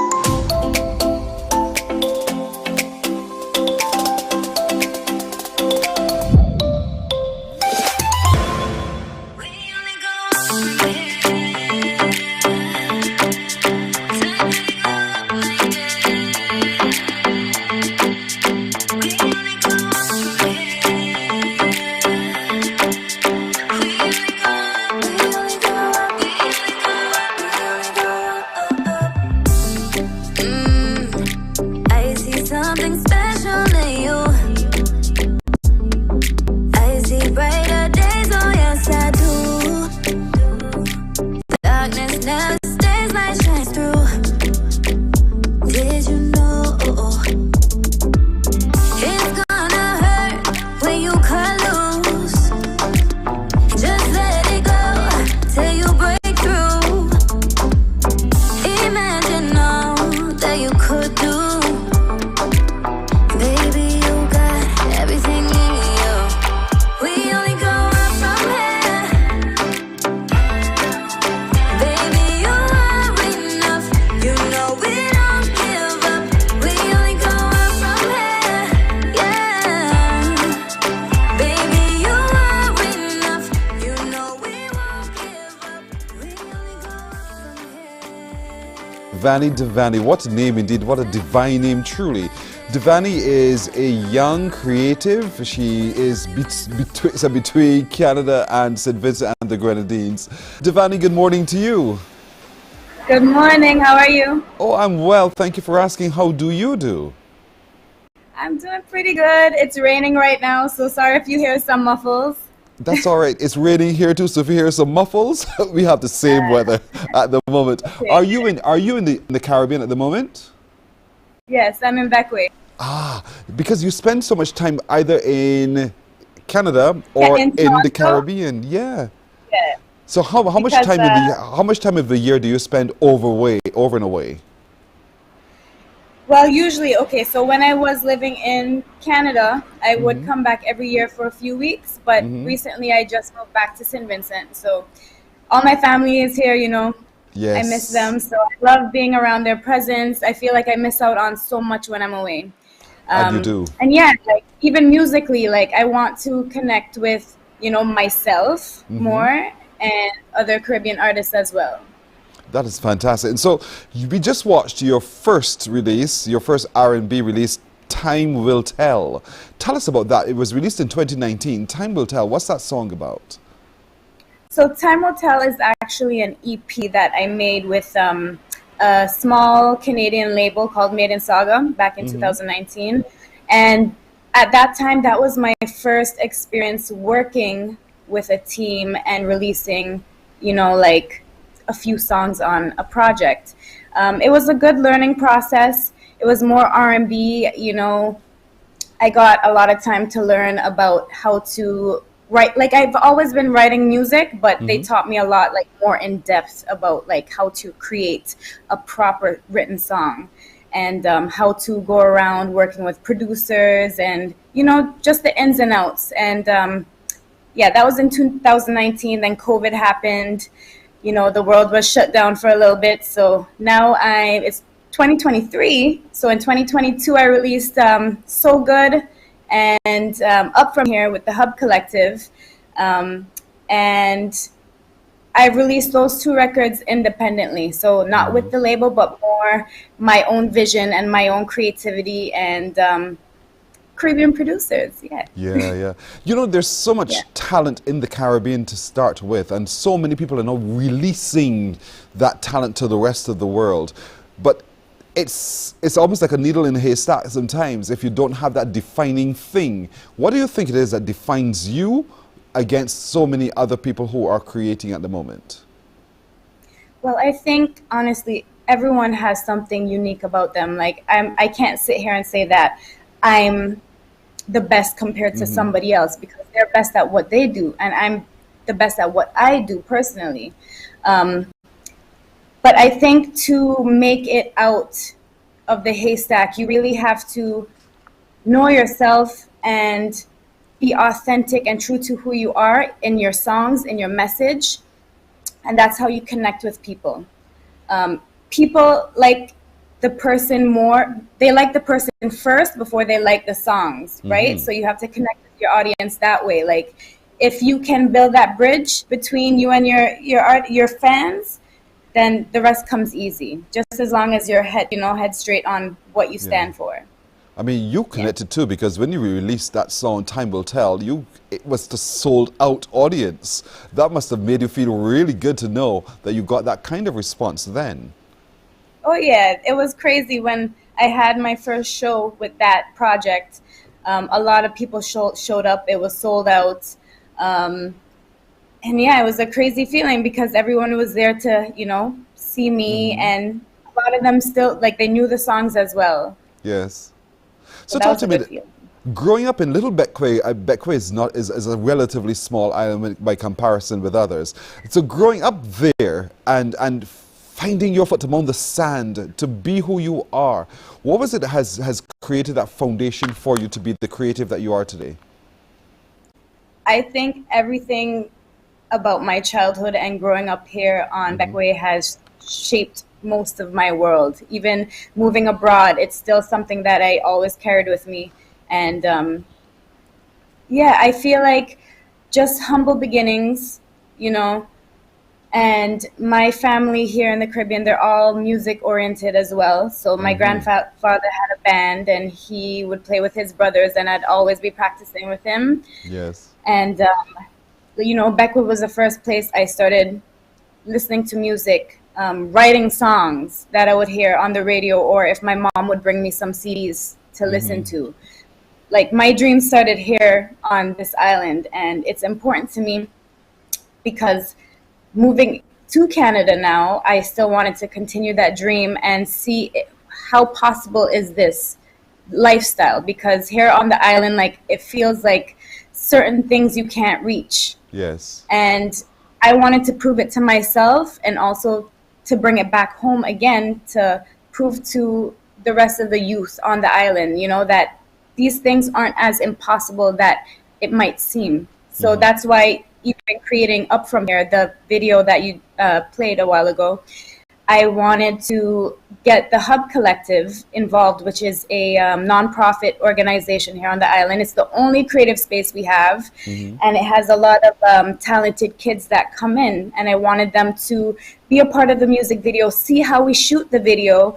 Devani, what a name indeed, what a divine name truly. Devani is a young creative. She is between Canada and St. Vincent and the Grenadines. Devani, good morning to you. Good morning, how are you? Oh, I'm well, thank you for asking. How do you do? I'm doing pretty good. It's raining right now, so sorry if you hear some muffles. That's all right. It's raining here too, so if you hear some muffles, we have the same weather at the moment. Okay. Are you in the Caribbean at the moment? Yes, I'm in Beckway. Ah, because you spend so much time either in Canada or in the Caribbean. Yeah. Yeah. So how much time of the year do you spend over and away? Well, usually, okay, so when I was living in Canada, I would come back every year for a few weeks, but recently I just moved back to St. Vincent. So all my family is here, you know. Yes. I miss them, so I love being around their presence. I feel like I miss out on so much when I'm away. And you do. And yeah, like even musically, like I want to connect with, you know, myself more and other Caribbean artists as well. That is fantastic. And so we just watched your first release, your first R&B release, Time Will Tell. Tell us about that. It was released in 2019. Time Will Tell. What's that song about? So Time Will Tell is actually an EP that I made with a small Canadian label called Made in Saga back in 2019. And at that time, that was my first experience working with a team and releasing, you know, like a few songs on a project. It was a good learning process. It was more R&B, you know. I got a lot of time to learn about how to write. Like I've always been writing music, but they taught me a lot, like more in depth about like how to create a proper written song and how to go around working with producers and, you know, just the ins and outs. And yeah, that was in 2019. Then COVID happened. You know, the world was shut down for a little bit. So now it's 2023. So in 2022, I released So Good and Up From Here with the Hub Collective. And I released those 2 records independently, so not with the label, but more my own vision and my own creativity and Caribbean producers. Yeah. You know, there's so much talent in the Caribbean to start with, and so many people are now releasing that talent to the rest of the world. But it's almost like a needle in a haystack sometimes if you don't have that defining thing. What do you think it is that defines you against so many other people who are creating at the moment? Well, I think, honestly, everyone has something unique about them. Like, I can't sit here and say that I'm the best compared to somebody else, because they're best at what they do, and I'm the best at what I do personally. But I think to make it out of the haystack, you really have to know yourself and be authentic and true to who you are in your songs, in your message. And that's how you connect with people. People like the person more, they like the person first before they like the songs, right? So you have to connect with your audience that way. Like, if you can build that bridge between you and your fans, then the rest comes easy. Just as long as your head straight on what you stand for. I mean, you connected too, because when you released that song, Time Will Tell, it was the sold out audience. That must have made you feel really good to know that you got that kind of response then. Oh yeah, it was crazy when I had my first show with that project. A lot of people showed up. It was sold out. And yeah, it was a crazy feeling because everyone was there to, see me, and a lot of them still, like, they knew the songs as well. Yes. So talk to me, growing up in Little Bequia, Bequia is a relatively small island by comparison with others. So growing up there and finding your foot among the sand to be who you are, what was it that has created that foundation for you to be the creative that you are today? I think everything about my childhood and growing up here on Bequia has shaped most of my world. Even moving abroad, it's still something that I always carried with me. And I feel like just humble beginnings, and my family here in the Caribbean, they're all music oriented as well. So my grandfather had a band, and he would play with his brothers, and I'd always be practicing with him. Yes. And Bequia was the first place I started listening to music, writing songs that I would hear on the radio, or if my mom would bring me some CDs to listen to. Like, my dream started here on this island, and it's important to me because moving to Canada now, I still wanted to continue that dream and see how possible is this lifestyle, because here on the island, like, it feels like certain things you can't reach. Yes. And I wanted to prove it to myself, and also to bring it back home again to prove to the rest of the youth on the island, that these things aren't as impossible that it might seem. So that's why, even creating Up From Here, the video that you played a while ago, I wanted to get the Hub Collective involved, which is a nonprofit organization here on the island. It's the only creative space we have, and it has a lot of talented kids that come in, and I wanted them to be a part of the music video, see how we shoot the video,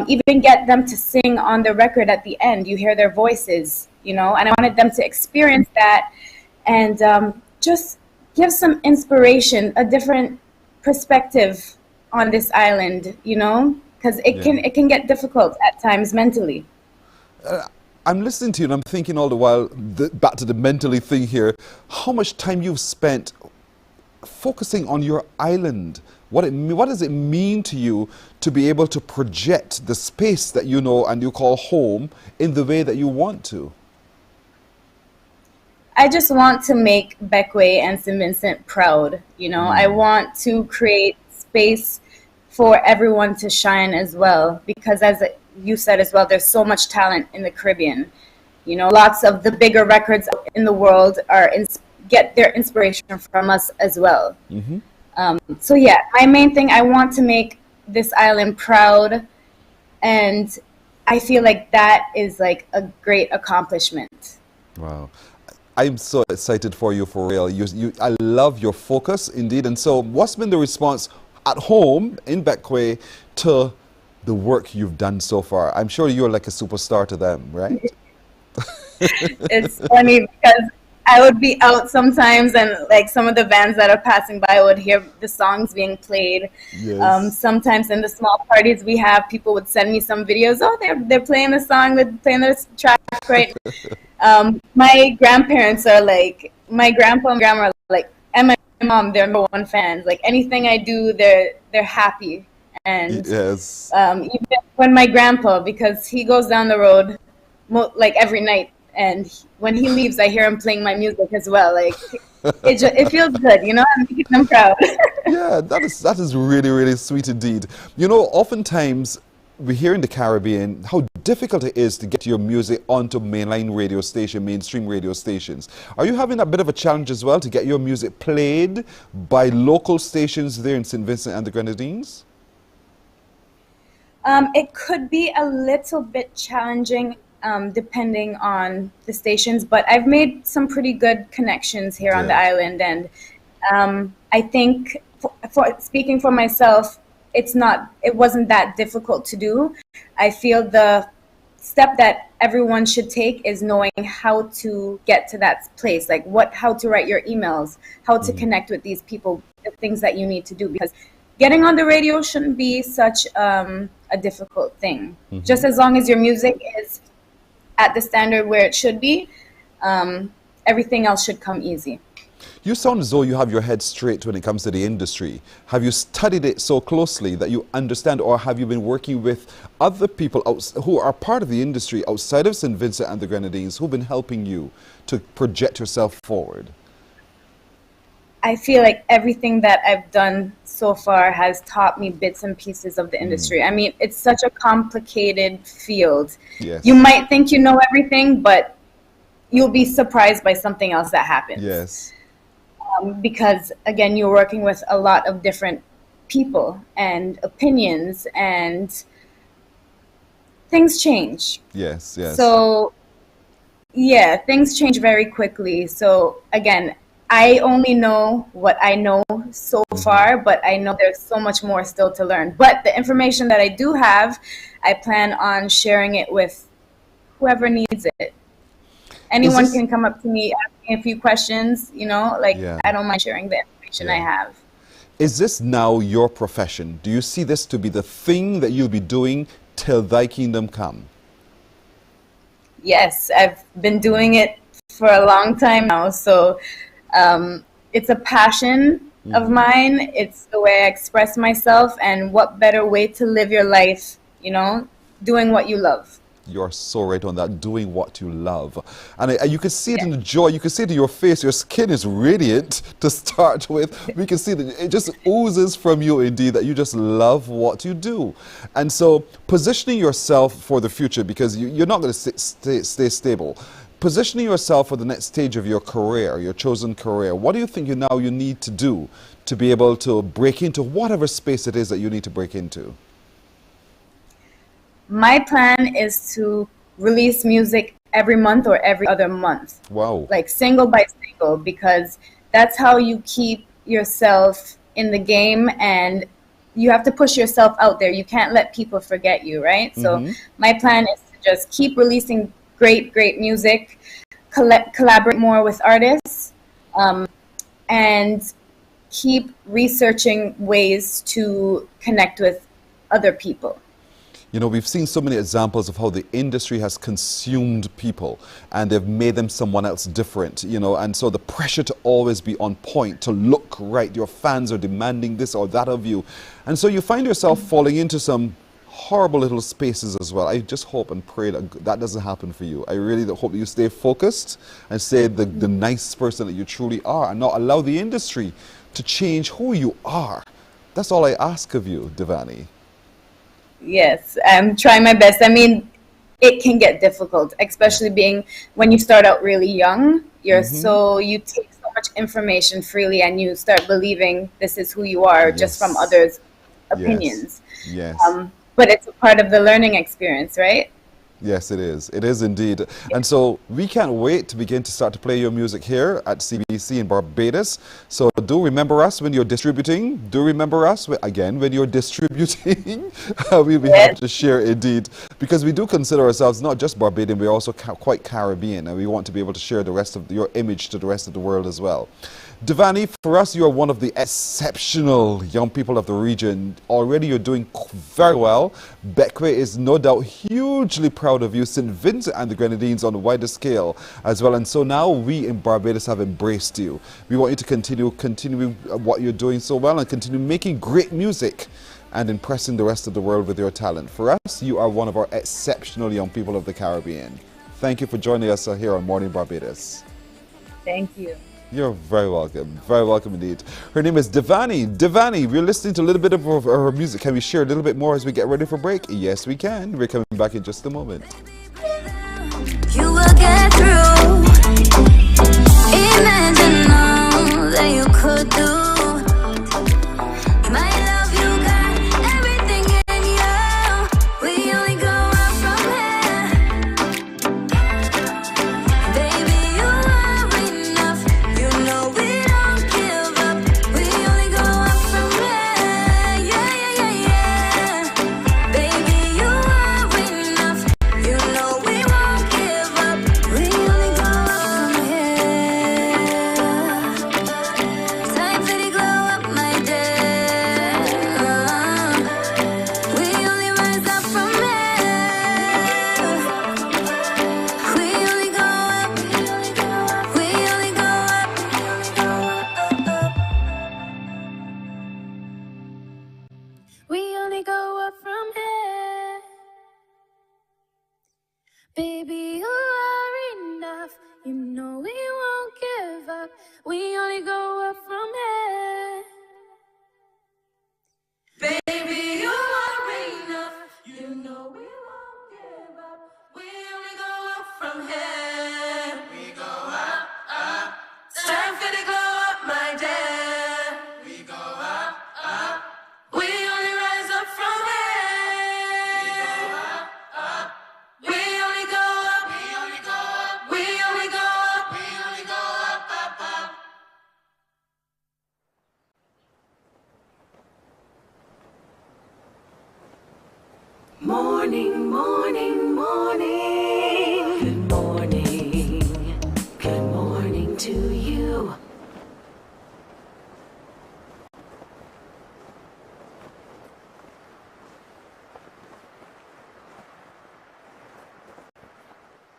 even get them to sing on the record at the end. You hear their voices, and I wanted them to experience that and just give some inspiration, a different perspective on this island, because it can get difficult at times mentally. I'm listening to you and I'm thinking all the while, back to the mentally thing here, how much time you've spent focusing on your island. What does it mean to you to be able to project the space that you know and you call home in the way that you want to? I just want to make Bequia and St. Vincent proud. I want to create space for everyone to shine as well, because as you said as well, there's so much talent in the Caribbean. Lots of the bigger records in the world get their inspiration from us as well. So yeah, my main thing, I want to make this island proud, and I feel like that is like a great accomplishment. Wow. I'm so excited for you, for real. I love your focus, indeed. And so what's been the response at home in Bequia to the work you've done so far? I'm sure you're like a superstar to them, right? It's funny because I would be out sometimes, and like some of the bands that are passing by would hear the songs being played. Yes. Sometimes in the small parties we have, people would send me some videos. Oh, they're playing the song, they're playing this track, right? My grandparents are like, my grandpa and grandma are like, and my mom, they're #1 fans. Like anything I do, they're happy. And yes. Even when my grandpa, because he goes down the road like every night, and when he leaves, I hear him playing my music as well. Like it feels good, you know. I'm making them proud. Yeah, that is really, really sweet indeed. You know, oftentimes we hear in the Caribbean how difficult it is to get your music onto mainline radio station, mainstream radio stations. Are you having a bit of a challenge as well to get your music played by local stations there in St. Vincent and the Grenadines? It could be a little bit challenging depending on the stations, but I've made some pretty good connections here on the island, and I think for speaking for myself, it wasn't that difficult to do. I feel the step that everyone should take is knowing how to get to that place, like how to write your emails, how to connect with these people, the things that you need to do, because getting on the radio shouldn't be such a difficult thing. Just as long as your music is at the standard where it should be, everything else should come easy. You sound as though you have your head straight when it comes to the industry. Have you studied it so closely that you understand, or have you been working with other people who are part of the industry outside of St. Vincent and the Grenadines who've been helping you to project yourself forward? I feel like everything that I've done so far has taught me bits and pieces of the industry. I mean, it's such a complicated field. Yes. You might think you know everything, but you'll be surprised by something else that happens. Yes. Because, again, you're working with a lot of different people and opinions, and things change. Yes, yes. So, yeah, things change very quickly. So, again, I only know what I know so far, but I know there's so much more still to learn. But the information that I do have, I plan on sharing it with whoever needs it. Anyone can come up to me, ask me a few questions, you know, like I don't mind sharing the information I have. Is this now your profession? Do you see this to be the thing that you'll be doing till thy kingdom come? Yes, I've been doing it for a long time now. So it's a passion of mine. It's the way I express myself, and what better way to live your life, you know, doing what you love. You're so right on that, doing what you love. And you can see it in the joy, you can see it in your face, your skin is radiant to start with. We can see that it just oozes from you indeed, that you just love what you do. And so positioning yourself for the future, because you're not going to stay stable. Positioning yourself for the next stage of your career, your chosen career, what do you think you need to do to be able to break into whatever space it is that you need to break into? My plan is to release music every month or every other month. Wow. Like single by single, because that's how you keep yourself in the game, and you have to push yourself out there. You can't let people forget you, right? So my plan is to just keep releasing great music, collaborate more with artists, and keep researching ways to connect with other people. You know, we've seen so many examples of how the industry has consumed people and they've made them someone else different, you know, and so the pressure to always be on point, to look right, your fans are demanding this or that of you. And so you find yourself falling into some horrible little spaces as well. I just hope and pray that that doesn't happen for you. I really hope that you stay focused and stay the nice person that you truly are, and not allow the industry to change who you are. That's all I ask of you, Devani. Yes, I'm trying my best. I mean, it can get difficult, especially being when you start out really young. You take so much information freely, and you start believing this is who you are just from others' opinions. Yes. But it's a part of the learning experience, right? Yes, it is. It is indeed. And so we can't wait to begin to start to play your music here at CBC in Barbados. So do remember us when you're distributing. Do remember us, again, when you're distributing. We'll be happy to share indeed. Because we do consider ourselves not just Barbadian, we're also quite Caribbean. And we want to be able to share the rest of your image to the rest of the world as well. Devani, for us, you are one of the exceptional young people of the region. Already you're doing very well. Beckway is no doubt hugely proud of you, St. Vincent and the Grenadines on a wider scale as well. And so now we in Barbados have embraced you. We want you to continue what you're doing so well and continue making great music and impressing the rest of the world with your talent. For us, you are one of our exceptional young people of the Caribbean. Thank you for joining us here on Morning Barbados. Thank you. You're very welcome. Very welcome indeed. Her name is Devani. Devani, we're listening to a little bit of her music. Can we share a little bit more as we get ready for break? Yes, we can. We're coming back in just a moment. You will get through. Imagine all that you could do. My love, you got everything in you. We only go up from here. Baby, you are enough. You know we don't give up. We only go up from here. Yeah, yeah, yeah, yeah. Baby, you are enough. You know we won't give up. We only go up from here. Time for the glow up, my dear. We only rise up from here. We only go up. We only go up. We only go up from here. Baby, you are enough. You know we won't give up. We only go up from here. Baby, you are enough. You know we won't give up. We only go up from here. We go up, up. Time for the glow up, my dear. We go up, up. We only rise up from here. We go up, up. We only go up. We only go up. We only go up. We only go up, up, up. Morning, morning, morning. Good morning. Good morning to you.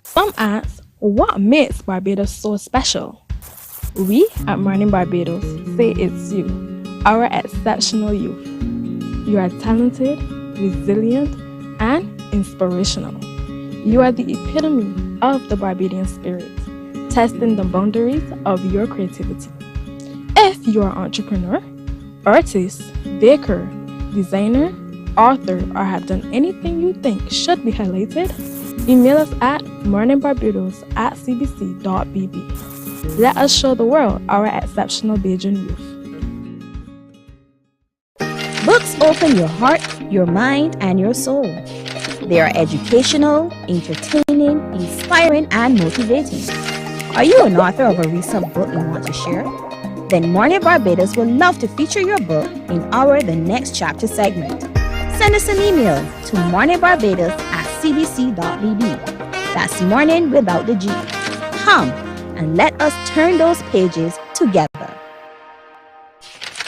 Some ask, what makes Barbados so special? We at Mornin Barbados say it's you, our exceptional youth. You are talented, resilient, and inspirational. You are the epitome of the Barbadian spirit, testing the boundaries of your creativity. If you are an entrepreneur, artist, baker, designer, author, or have done anything you think should be highlighted, email us at morninbarbados@cbc.bb. Let us show the world our exceptional Bajan youth. Books open your heart, your mind, and your soul. They are educational, entertaining, inspiring, and motivating. Are you an author of a recent book you want to share? Then Mornin Barbados would love to feature your book in our The Next Chapter segment. Send us an email to morninbarbados@cbc.bb. That's morning without the G. Come and let us turn those pages together.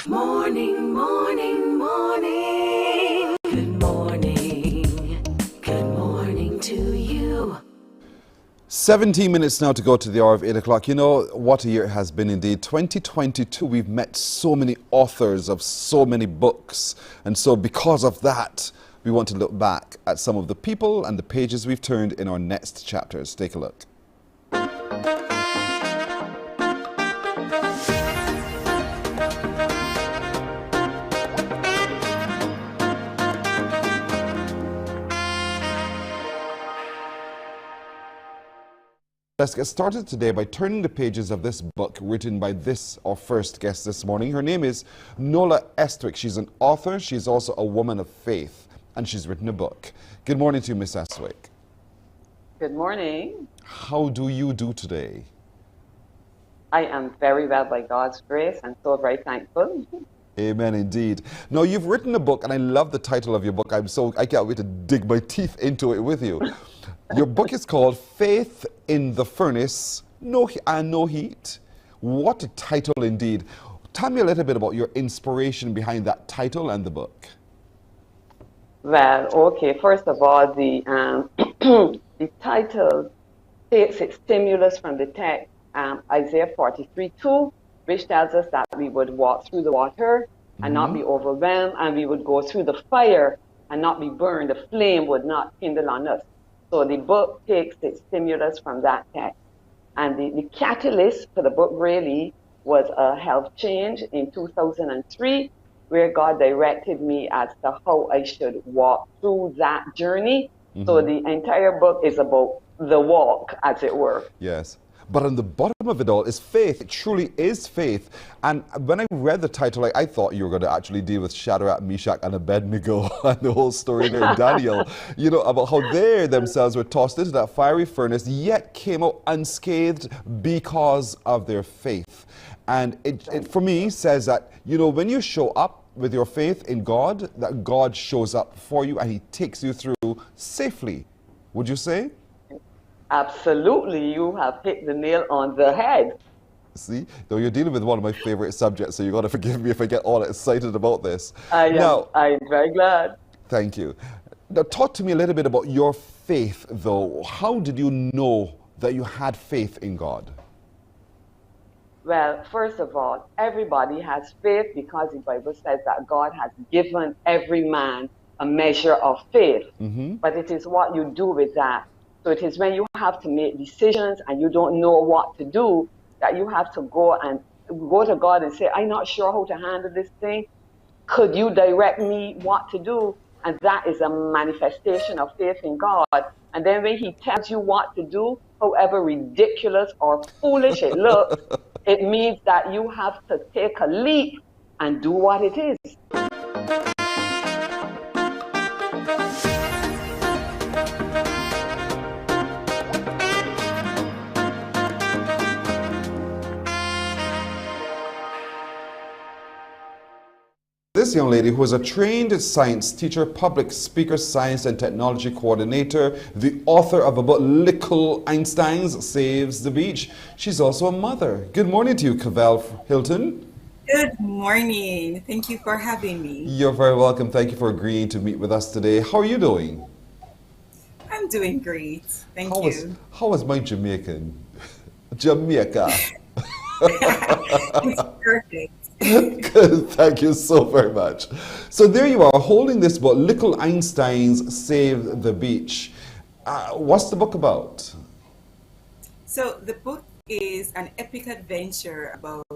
Morning, morning, morning. Good morning. Good morning to you. 17 minutes now to go to the hour of 8 o'clock. You know, what a year it has been indeed. 2022, we've met so many authors of so many books. And so because of that, we want to look back at some of the people and the pages we've turned in our next chapters. Take a look. Let's get started today by turning the pages of this book written by our first guest this morning. Her name is Nola Estwick. She's an author. She's also a woman of faith, and she's written a book. Good morning to you, Miss Estwick. Good morning. How do you do today? I am very well by God's grace and so very thankful. Amen, indeed. Now, you've written a book, and I love the title of your book. I can't wait to dig my teeth into it with you. Your book is called Faith in the Furnace, No Heat. What a title indeed. Tell me a little bit about your inspiration behind that title and the book. Well, okay, first of all, the, the title takes its stimulus from the text, Isaiah 43:2, which tells us that we would walk through the water and not be overwhelmed, and we would go through the fire and not be burned. The flame would not kindle on us. So the book takes its stimulus from that text. And the catalyst for the book really was a health change in 2003, where God directed me as to how I should walk through that journey. So the entire book is about the walk, as it were. Yes. But on the bottom of it all is faith. It truly is faith. And when I read the title, I thought you were going to actually deal with Shadrach, Meshach, and Abednego and the whole story there in Daniel, you know, about how they themselves were tossed into that fiery furnace, yet came out unscathed because of their faith. And it for me, says that, you know, when you show up with your faith in God, that God shows up for you and he takes you through safely. Would you say? Absolutely, you have hit the nail on the head. See, though you're dealing with one of my favorite subjects, so you got to forgive me if I get all excited about this. I'm very glad. Thank you. Now, talk to me a little bit about your faith, though. How did you know that you had faith in God? Well, first of all, everybody has faith because the Bible says that God has given every man a measure of faith. But it is what you do with that. So it is when you have to make decisions and you don't know what to do that you have to go to God and say, I'm not sure how to handle this thing. Could you direct me what to do? And that is a manifestation of faith in God. And then when he tells you what to do, however ridiculous or foolish it looks, it means that you have to take a leap and do what it is. This young lady, who is a trained science teacher, public speaker, science and technology coordinator, the author of a book, Little Einsteins Saves the Beach. She's also a mother. Good morning to you, Cavell Hilton. Good morning. Thank you for having me. You're very welcome. Thank you for agreeing to meet with us today. How are you doing? I'm doing great. Thank you. How was my Jamaican? Jamaica. It's perfect. Good, thank you so very much. So there you are, holding this book, Little Einsteins Save the Beach. What's the book about? So the book is an epic adventure about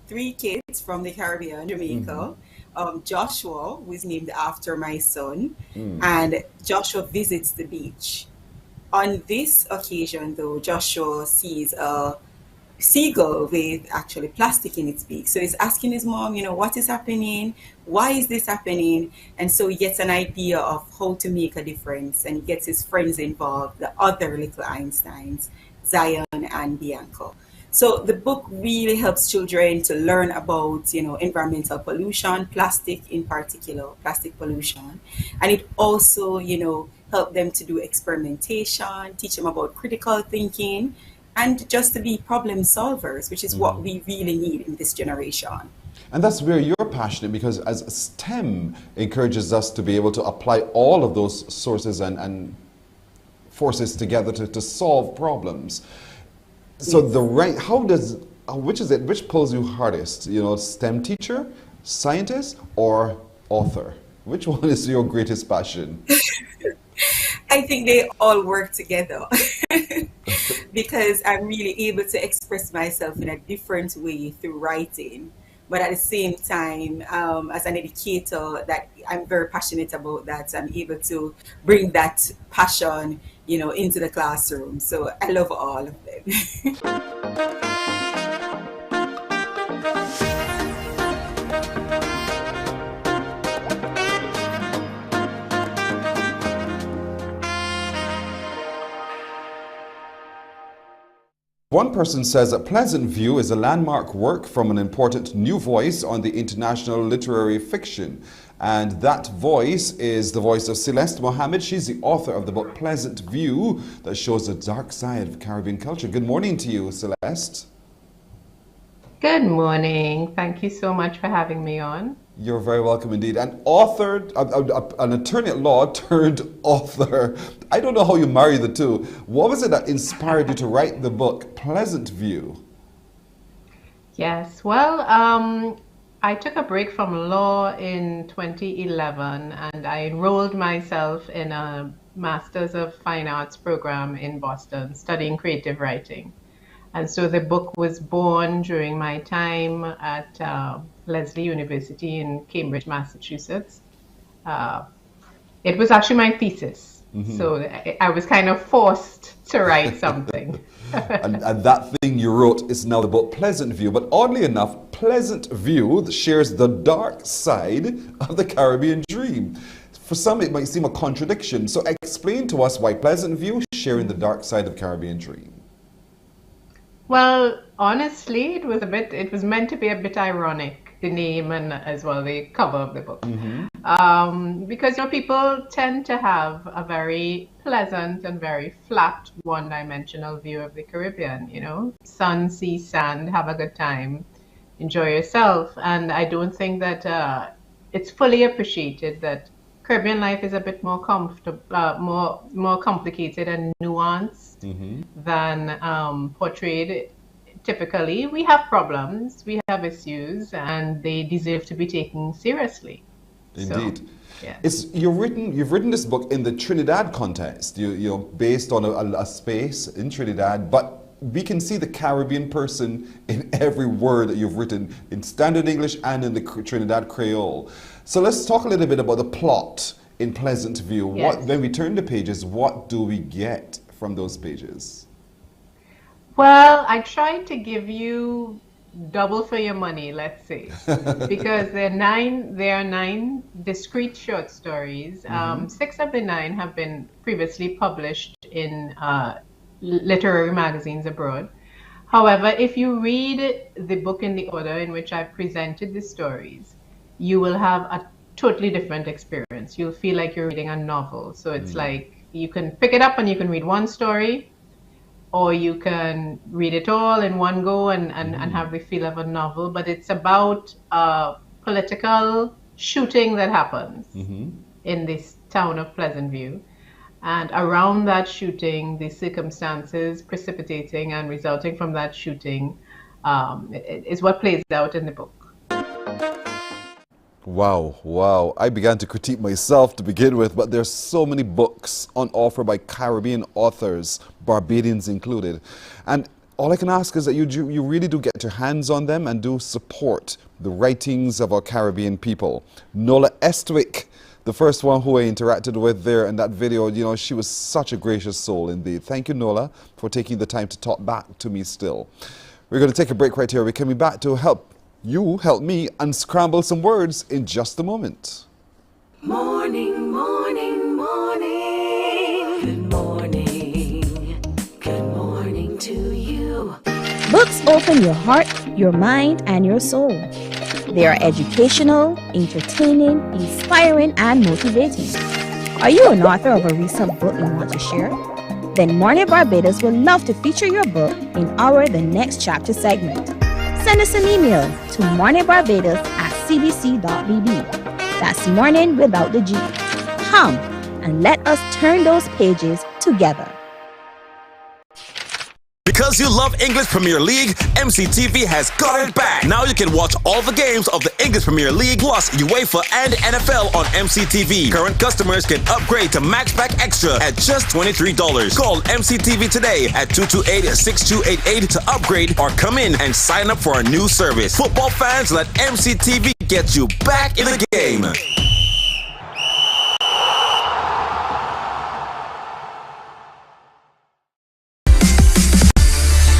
3 kids from the Caribbean, Jamaica. Joshua, who is named after my son, and Joshua visits the beach. On this occasion, though, Joshua sees a seagull with actually plastic in its beak. So he's asking his mom, you know, what is happening? Why is this happening? And so he gets an idea of how to make a difference, and he gets his friends involved, the other little Einsteins, Zion and Bianca. So the book really helps children to learn about, you know, environmental pollution, plastic in particular, plastic pollution. And it also, you know, help them to do experimentation, teach them about critical thinking, and just to be problem solvers, which is what we really need in this generation. And that's where you're passionate, because as STEM encourages us to be able to apply all of those sources and forces together to solve problems. So which pulls you hardest? You know, STEM teacher, scientist, or author? Which one is your greatest passion? I think they all work together because I'm really able to express myself in a different way through writing. But at the same time, as an educator, that I'm very passionate about that. I'm able to bring that passion, you know, into the classroom. So I love all of them. One person says that Pleasant View is a landmark work from an important new voice on the international literary fiction. And that voice is the voice of Celeste Mohammed. She's the author of the book Pleasant View that shows the dark side of Caribbean culture. Good morning to you, Celeste. Good morning. Thank you so much for having me on. You're very welcome indeed. An author, an attorney at law turned author. I don't know how you marry the two. What was it that inspired you to write the book Pleasant View? Yes, well, I took a break from law in 2011 and I enrolled myself in a Masters of Fine Arts program in Boston studying creative writing. And so the book was born during my time at Lesley University in Cambridge, Massachusetts. It was actually my thesis. So I was kind of forced to write something. and that thing you wrote is now the book Pleasant View. But oddly enough, Pleasant View shares the dark side of the Caribbean dream. For some, it might seem a contradiction. So explain to us why Pleasant View sharing the dark side of the Caribbean dream. Well, honestly, it was meant to be a bit ironic, the name and as well the cover of the book. Because, you know, people tend to have a very pleasant and very flat one-dimensional view of the Caribbean, you know, sun, sea, sand, have a good time, enjoy yourself. And I don't think that it's fully appreciated that Caribbean life is a bit more more complicated and nuanced than portrayed typically. We have problems, we have issues, and they deserve to be taken seriously. Indeed. So, yeah. You've written this book in the Trinidad context. You're based on a space in Trinidad, but we can see the Caribbean person in every word that you've written in standard English and in the Trinidad Creole. So let's talk a little bit about the plot in Pleasant View. Yes. When we turn the pages, what do we get from those pages? Well, I tried to give you double for your money, let's say, because there are nine discrete short stories. 6 of the 9 have been previously published in literary magazines abroad. However, if you read the book in the order in which I presented the stories, you will have a totally different experience. You'll feel like you're reading a novel. So it's like you can pick it up and you can read one story, or you can read it all in one go and have the feel of a novel. But it's about a political shooting that happens in this town of Pleasant View. And around that shooting, the circumstances precipitating and resulting from that shooting is what plays out in the book. Wow. I began to critique myself to begin with, but there's so many books on offer by Caribbean authors, Barbadians included. And all I can ask is that you really do get your hands on them and do support the writings of our Caribbean people. Nola Estwick, the first one who I interacted with there in that video, you know, she was such a gracious soul indeed. Thank you, Nola, for taking the time to talk back to me still. We're going to take a break right here. We're coming back to help me unscramble some words in just a moment. Morning, morning, morning. Good morning. Good morning to you. Books open your heart, your mind, and your soul. They are educational, entertaining, inspiring, and motivating. Are you an author of a recent book you want to share? Then Mornin Barbados would love to feature your book in our The Next Chapter segment. Send us an email to morninbarbados@cbc.bb. That's morning without the G. Come and let us turn those pages together. Because you love English Premier League, MCTV has got it back. Now you can watch all the games of the English Premier League plus UEFA and NFL on MCTV. Current customers can upgrade to Max Pack Extra at just $23. Call MCTV today at 228-6288 to upgrade or come in and sign up for our new service. Football fans, let MCTV get you back in the game.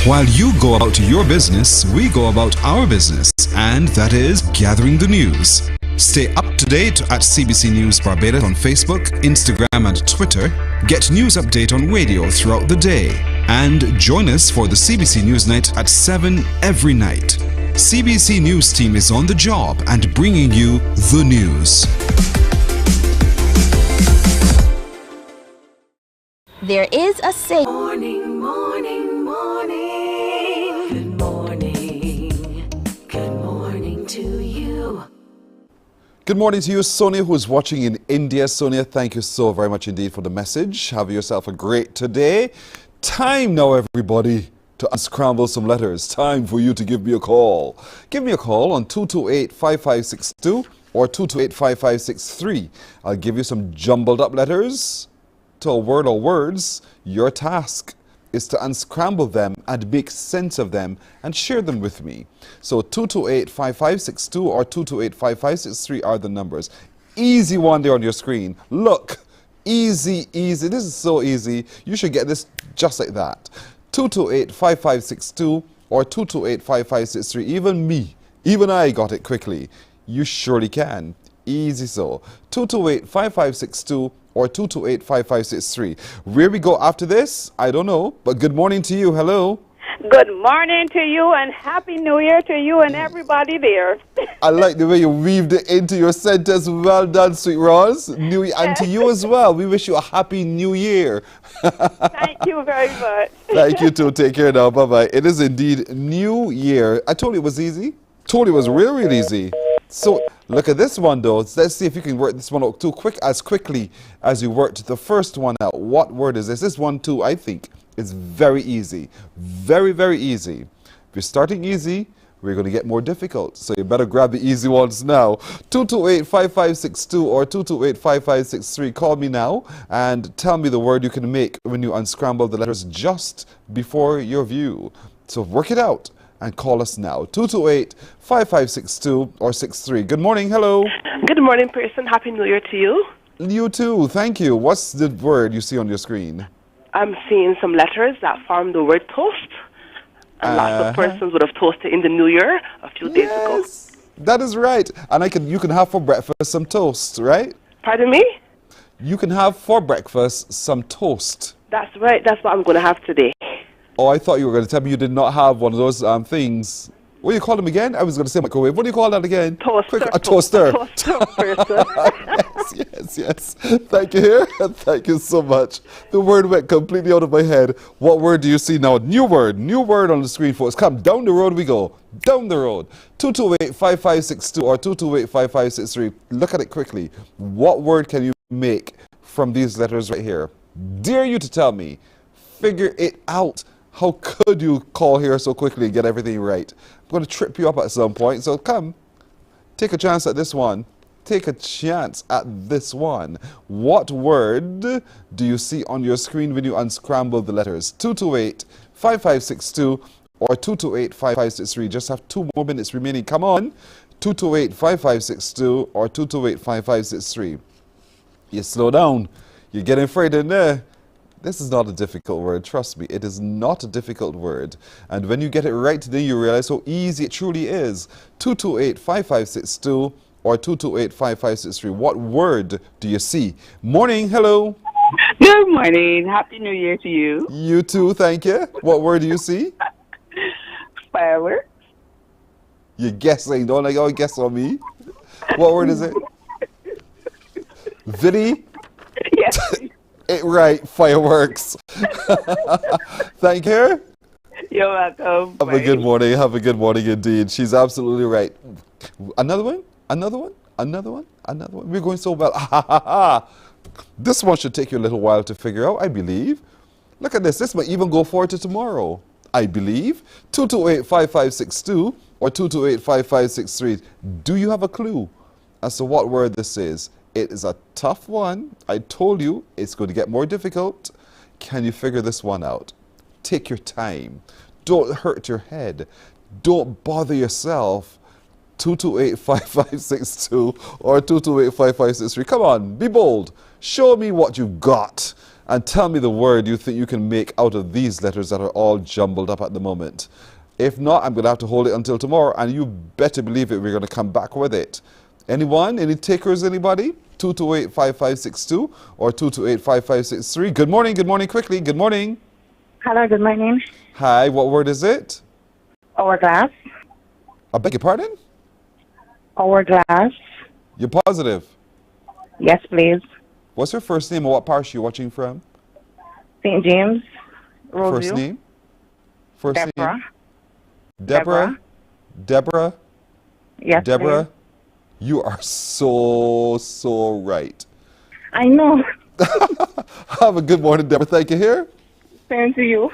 While you go about your business, we go about our business, and that is gathering the news. Stay up to date at CBC News Barbados on Facebook, Instagram and Twitter. Get news update on radio throughout the day. And join us for the CBC News Night at 7 every night. CBC News team is on the job and bringing you the news. There is a saying. Morning, morning, morning. Good morning. Good morning to you. Good morning to you, Sonia, who's watching in India. Sonia, thank you so very much indeed for the message. Have yourself a great today. Time now, everybody, to unscramble some letters. Time for you to give me a call. Give me a call on 228-5562 or 228-5563. I'll give you some jumbled up letters to a word or words. Your task is to unscramble them and make sense of them and share them with me. So 228-5562 or 228-5563 are the numbers. Easy one there on your screen. Look, easy, easy. This is so easy. You should get this just like that. 228-5562 or 228-5563. Even me, even I got it quickly. You surely can. Easy so. 228-5562 or 228-5563. Where we go after this, I don't know, but good morning to you. Hello. Good morning to you and Happy New Year to you and everybody there. I like the way you weaved it into your sentence. Well done, sweet Roz. New Year, and to you as well. We wish you a happy New Year. Thank you very much. Thank you too. Take care now. Bye-bye. It is indeed New Year. I told you it was easy. Told you it was real, real easy. So look at this one though. Let's see if you can work this one out as quickly as you worked the first one out. What word is this? This one too, I think, is very easy. Very, very easy. If you're starting easy, we're going to get more difficult. So you better grab the easy ones now. 228-5562 or 228-5563. Call me now and tell me the word you can make when you unscramble the letters just before your view. So work it out and call us now. 228-5562 or 63. Good morning. Hello. Good morning, person. Happy New Year to you. You too. Thank you. What's the word you see on your screen? I'm seeing some letters that form the word toast. And lots of persons would have toasted in the New Year a few days ago. That is right. And you can have for breakfast some toast, right? Pardon me? You can have for breakfast some toast. That's right. That's what I'm going to have today. Oh, I thought you were going to tell me you did not have one of those things. What do you call them again? I was going to say microwave. What do you call that again? Toaster. A toaster. A toaster person. Yes. Thank you here. Thank you so much. The word went completely out of my head. What word do you see now? New word on the screen, folks. Come, down the road we go. Down the road. 228-5562 or 228-5563. Look at it quickly. What word can you make from these letters right here? Dare you to tell me. Figure it out. How could you call here so quickly and get everything right? I'm going to trip you up at some point, so come. Take a chance at this one. Take a chance at this one. What word do you see on your screen when you unscramble the letters? 228-5562 or 228-5563. Just have 2 more minutes remaining. Come on. 228-5562 or 228-5563. You slow down. You're getting afraid in there. This is not a difficult word, trust me. It is not a difficult word. And when you get it right, then you realize how easy it truly is. 228-5562 or 228-5563. What word do you see? Morning, hello. Good morning. Happy New Year to you. You too, thank you. What word do you see? Fireworks. You're guessing, don't like how guess on me. What word is it? Vinny? Yes. It right, fireworks. Thank you. You're welcome. Have a good morning. Have a good morning indeed. She's absolutely right. Another one? Another one? Another one? Another one? We're going so well. This one should take you a little while to figure out, I believe. Look at this. This might even go forward to tomorrow, I believe. 228-5562 or 228-5563. Do you have a clue as to what word this is? It is a tough one. I told you it's going to get more difficult. Can you figure this one out? Take your time. Don't hurt your head. Don't bother yourself. 228-5562 or 228-5563. Come on, be bold. Show me what you've got and tell me the word you think you can make out of these letters that are all jumbled up at the moment. If not, I'm going to have to hold it until tomorrow, and you better believe it, we're going to come back with it. Anyone? Any takers, anybody? 228-5562 or 228-5563. Good morning, quickly. Good morning. Hello, good morning. Hi, what word is it? Hourglass. I beg your pardon? Hourglass. You're positive? Yes, please. What's your first name and what parish are you watching from? St. James. Roseview. First name? First Deborah. name? Deborah? Deborah? Yes, Deborah? please. You are so right. I know. Have a good morning, Deborah. Thank you here. Same to you.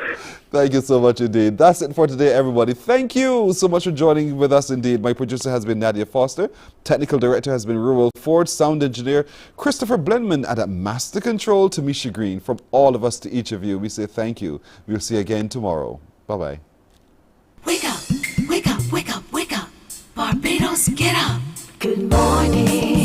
Thank you so much indeed. That's it for today, everybody. Thank you so much for joining with us indeed. My producer has been Nadia Foster. Technical director has been Ruel Ford. Sound engineer Christopher Blendman. And at master control, Tamisha Green. From all of us to each of you, we say thank you. We'll see you again tomorrow. Bye-bye. Wake up, wake up, wake up, wake up. Barbados, get up. Good morning.